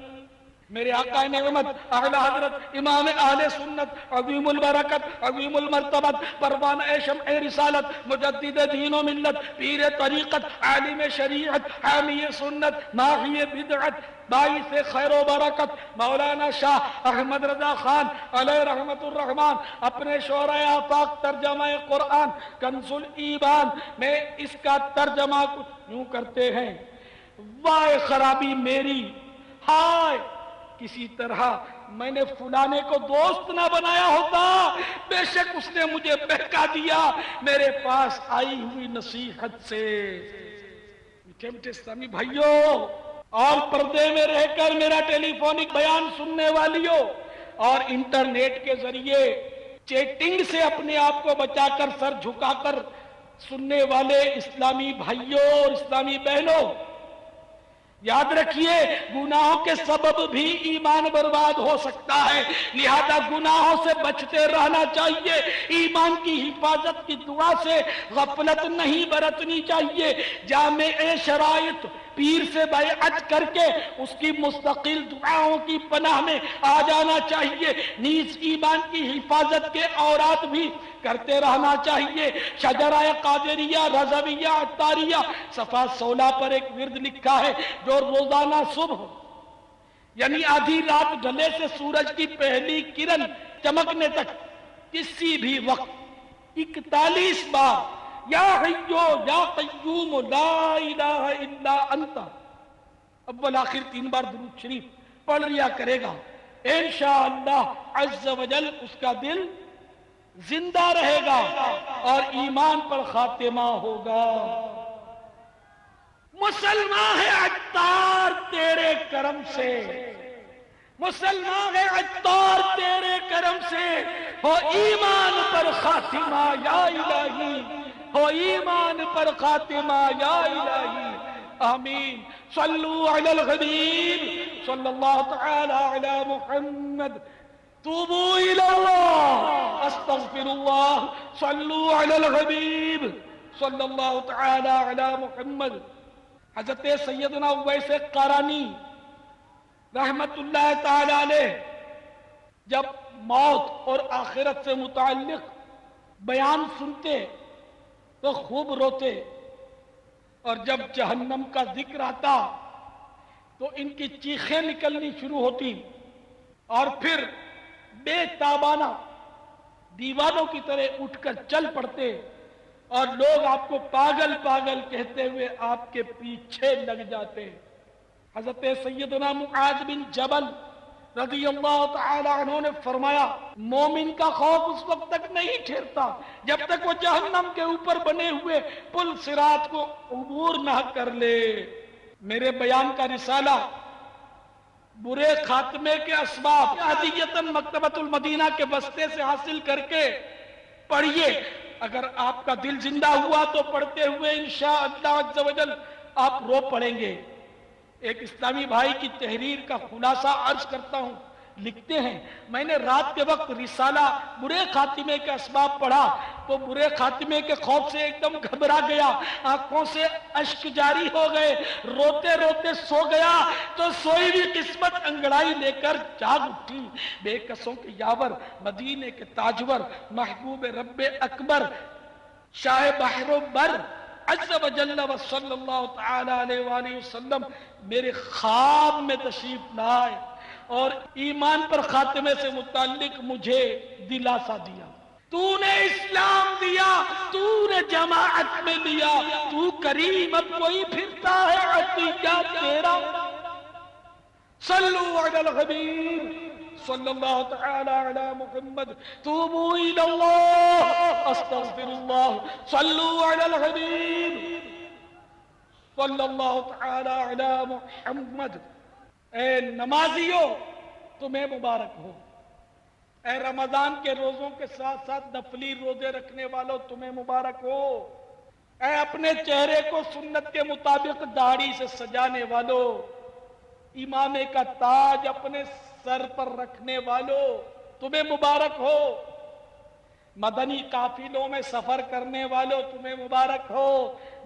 میرے آقا نعمت اعلی حضرت امام اہل سنت عظیم البرکت عظیم المرتبت پروانہ شمع رسالت مجدد دین و ملت پیر طریقت عالم شریعت حامی سنت ماحی بدعت باعث خیر و برکت مولانا شاہ احمد رضا خان علیہ رحمت الرحمن اپنے شعرۂ آفاق ترجمہ قرآن کنز الایمان میں اس کا ترجمہ کچھ یوں کرتے ہیں، وائے خرابی میری، ہائے کسی طرح میں نے فلانے کو دوست نہ بنایا ہوتا، بے شک اس نے مجھے بہکا دیا میرے پاس آئی ہوئی نصیحت سے۔ میٹھے میٹھے اسلامی بھائیوں اور پردے میں رہ کر میرا ٹیلی فونک بیان سننے والیوں اور انٹرنیٹ کے ذریعے چیٹنگ سے اپنے آپ کو بچا کر سر جھکا کر سننے والے اسلامی بھائیوں اور اسلامی بہنوں، یاد رکھیے گناہوں کے سبب بھی ایمان برباد ہو سکتا ہے، لہذا گناہوں سے بچتے رہنا چاہیے، ایمان کی حفاظت کی دعا سے غفلت نہیں برتنی چاہیے، جامع شرائط پیر سے بیعت کر کے اس کی مستقل دعاؤں کی پناہ میں آ جانا چاہیے، نیز ایمان کی حفاظت کے اوراد بھی کرتے رہنا چاہیے۔ شجرہ قادریہ رضویہ عطاریہ صفحہ 16 پر ایک ورد لکھا ہے جو روزانہ صبح یعنی آدھی رات ڈھلے سے سورج کی پہلی کرن چمکنے تک کسی بھی وقت 41 بار یا حیو یا قیوم لا الہ الا انت، اول آخر 3 بار درود شریف پڑھ لیا کرے گا، انشاءاللہ عز و جل اس کا دل زندہ رہے گا اور ایمان پر خاتمہ ہوگا۔ مسلمان ہے عطار تیرے کرم سے، مسلمان ہے عطار تیرے کرم سے، ہو ایمان پر خاتمہ یا الہی، ہو ایمان پر خاتمہ یا الہی، آمین۔ صلو علی الحبیب صلی اللہ تعالی علی محمد، توبو الی اللہ استغفر اللہ، صلو علی الحبیب صلی اللہ تعالی علی محمد۔ حضرت سیدنا اویس قرنی رحمت اللہ تعالی علیہ جب موت اور آخرت سے متعلق بیان سنتے تو خوب روتے، اور جب جہنم کا ذکر آتا تو ان کی چیخیں نکلنی شروع ہوتی، اور پھر بے تابانہ دیوانوں کی طرح اٹھ کر چل پڑتے، اور لوگ آپ کو پاگل پاگل کہتے ہوئے آپ کے پیچھے لگ جاتے۔ حضرت سیدنا معاذ بن جبل رضی اللہ تعالی عنہ نے فرمایا، مومن کا خوف اس وقت تک نہیں ٹھہرتا جب تک وہ جہنم کے اوپر بنے ہوئے پل صراط کو عبور نہ کر لے۔ میرے بیان کا رسالہ برے خاتمے کے اسباب عادیتاً مکتبۃ المدینہ کے بستے سے حاصل کر کے پڑھیے، اگر آپ کا دل زندہ ہوا تو پڑھتے ہوئے انشاءاللہ عز و جل آپ رو پڑیں گے۔ ایک اسلامی بھائی کی تحریر کا خلاصہ عرض کرتا ہوں، لکھتے ہیں، میں نے رات کے وقت رسالہ برے خاتمے کے اسباب پڑھا تو برے خاتمے کے خوف سے ایک دم گھبرا گیا، آنکھوں سے اشک جاری ہو گئے، روتے روتے سو گیا تو سوئی بھی قسمت انگڑائی لے کر جاگ اٹھی۔ بے کسوں کے یاور، مدینے کے تاجور، محبوب رب اکبر، شاہ بحر و بر عز و جل و صلی اللہ تعالی علیہ وآلہ وسلم میرے خواب میں تشریف لائے اور ایمان پر خاتمے سے متعلق مجھے دلاسا دیا۔ تو نے اسلام دیا، تو نے جماعت میں دیا، تو کریم، اب کوئی پھرتا ہے عطیہ تیرا۔ صلو علی الحبیب صلی اللہ تعالی علی محمد، توبو الی اللہ استغفر اللہ، صلو علی الحبیب صلی اللہ تعالی علی محمد۔ اے نمازیو تمہیں مبارک ہو، اے رمضان کے روزوں کے ساتھ ساتھ نفلی روزے رکھنے والوں تمہیں مبارک ہو، اے اپنے چہرے کو سنت کے مطابق داڑھی سے سجانے والوں، امامے کا تاج اپنے سر پر رکھنے والوں تمہیں مبارک ہو، مدنی قافلوں میں سفر کرنے والوں تمہیں مبارک ہو،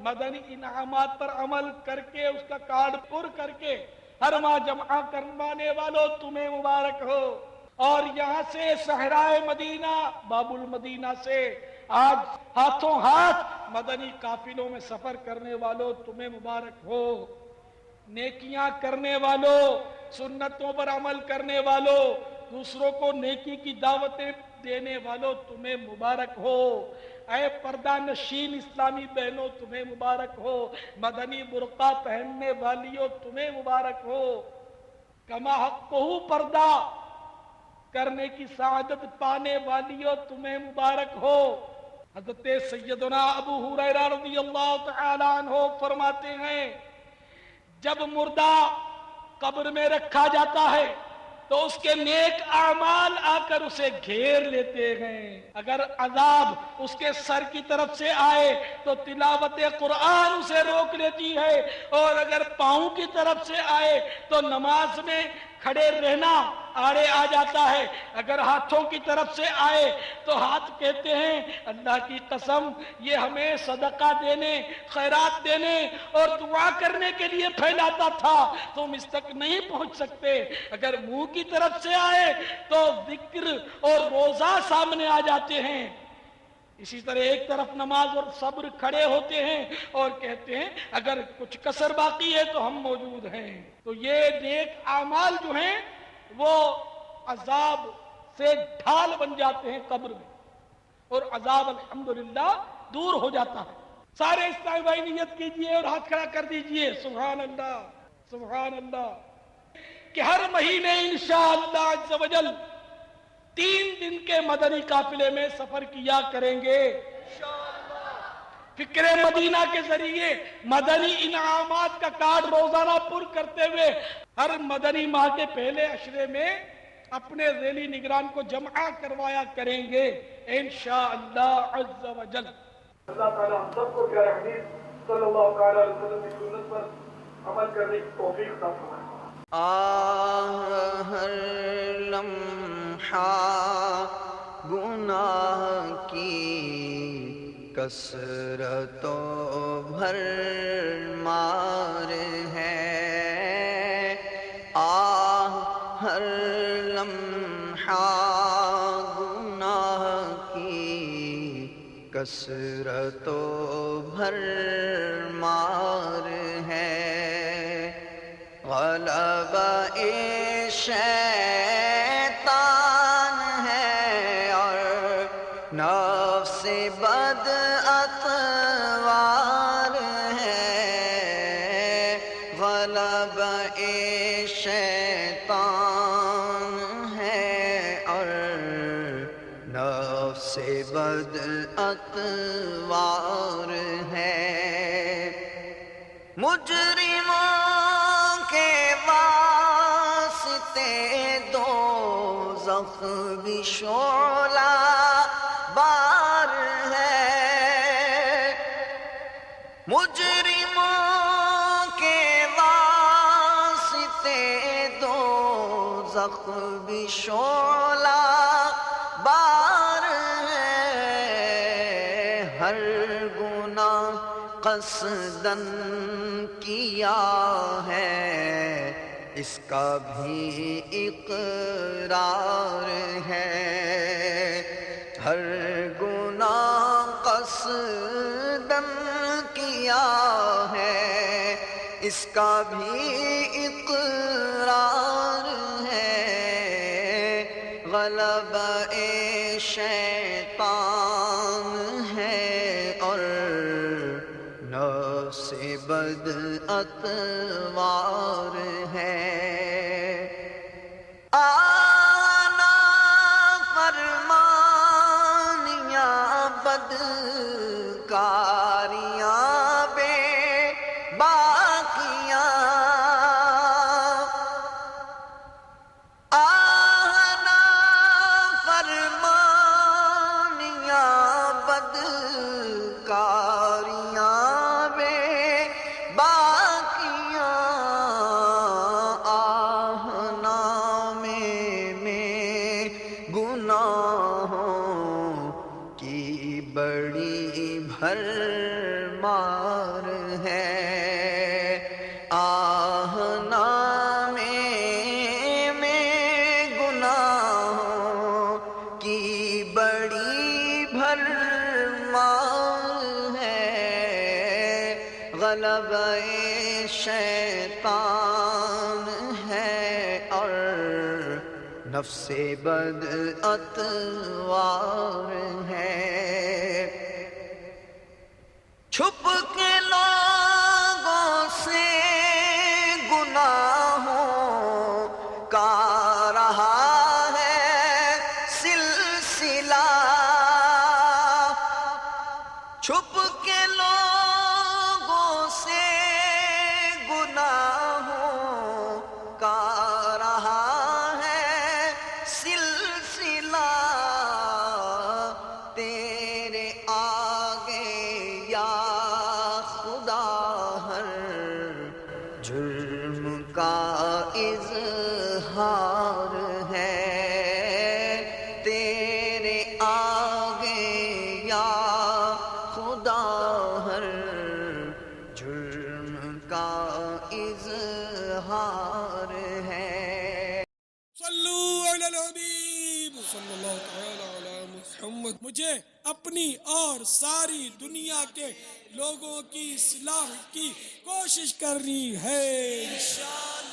مدنی انعامات پر عمل کر کے اس کا کارڈ پر کر کے ہر ماہ جمع کروانے والوں تمہیں مبارک ہو، اور یہاں سے صحرائے مدینہ باب المدینہ سے آج ہاتھوں ہاتھ مدنی قافلوں میں سفر کرنے والوں تمہیں مبارک ہو، نیکیاں کرنے والوں، سنتوں پر عمل کرنے والوں، دوسروں کو نیکی کی دعوتیں دینے والوں تمہیں مبارک ہو، اے پردہ نشین اسلامی بہنوں تمہیں مبارک ہو، مدنی برقع پہننے والیوں تمہیں مبارک ہو، کما حقہ پردہ کرنے کی سعادت پانے والیوں تمہیں مبارک ہو۔ حضرت سیدنا ابو ہریرہ رضی اللہ تعالی عنہ فرماتے ہیں، جب مردہ قبر میں رکھا جاتا ہے تو اس کے نیک اعمال آ کر اسے گھیر لیتے ہیں، اگر عذاب اس کے سر کی طرف سے آئے تو تلاوت قرآن اسے روک لیتی ہے، اور اگر پاؤں کی طرف سے آئے تو نماز میں کھڑے رہنا آڑے آ جاتا ہے، اگر ہاتھوں کی طرف سے آئے تو ہاتھ کہتے ہیں اللہ کی قسم یہ ہمیں صدقہ دینے، خیرات دینے اور دعا کرنے کے لیے پھیلاتا تھا، تم اس تک نہیں پہنچ سکتے، اگر منہ کی طرف سے آئے تو ذکر اور روزہ سامنے آ جاتے ہیں۔ اسی طرح ایک طرف نماز اور صبر کھڑے ہوتے ہیں اور کہتے ہیں اگر کچھ کسر باقی ہے تو ہم موجود ہیں۔ تو یہ نیک اعمال جو ہیں وہ عذاب سے ڈھال بن جاتے ہیں قبر میں، اور عذاب الحمدللہ دور ہو جاتا ہے۔ سارے اسلامی بھائی نیت کیجئے اور ہاتھ کھڑا کر دیجئے، سبحان اللہ سبحان اللہ، کہ ہر مہینے انشاءاللہ عز و جل 3 دن کے مدنی قافلے میں سفر کیا کریں گے۔ فکر مدینہ کے ذریعے مدنی انعامات کا کارڈ روزانہ پر کرتے ہوئے ہر مدنی ماہ کے پہلے عشرے میں اپنے ذیلی نگران کو جمع کروایا کریں گے انشاءاللہ عز و جل۔ اللہ تعالیٰ ہم سب کو پیارے حبیب صلی اللہ تعالیٰ علیہ وسلم کی سنت پر عمل کرنے کی توفیق عطا فرمائے۔ ہر لمحہ گناہ کی کثرت و بھر مار ہے، ہر لمحہ گناہ کی کثرت و بھر مار ہے، غلبہ شیطان ہے اور نفس بد اتوار ہے، غلبہ شیطان ہے اور نفس بد اتوار ہے، مجرموں کے واسطے دوزخ بھی شعلہ بار ہے، مجرموں کے واسطے دوزخ بھی شعلہ بار ہے، ہر گناہ قصداً کیا ہے اس کا بھی اقرار ہے، ہر گناہ قصداً کیا ہے اس کا بھی اقرار ہے، غلبہ شیطان ہے اور نفس بد اتوار ہے، آنا فرمانیاں بدکاریاں بے باقیاں، آنا فرمانیاں بدکاریاں بے باقیاں، آہ نامے میں گناہوں کی بڑی بھرمار ہے، آہ نامے میں گناہوں کی بڑی بھرمار ہے، غلبہ شیطان ہے اور نفس بد اتوار ہے، چھپ کے لوگوں سے گناہوں کا رہا ہے سلسلہ، چھپ کے لوگوں سے گناہوں کا رہا ہے سلسلہ، تیرے آگے یا خدا ہر جرم کا اظہار ہے، تیرے آگے یا خدا ہر جرم کا اظہار ہے۔ صلو علی الحبیب صلی اللہ تعالی علی محمد۔ مجھے اپنی اور ساری دنیا کے لوگوں کی اصلاح کی کوشش کرنی ہے انشاءاللہ۔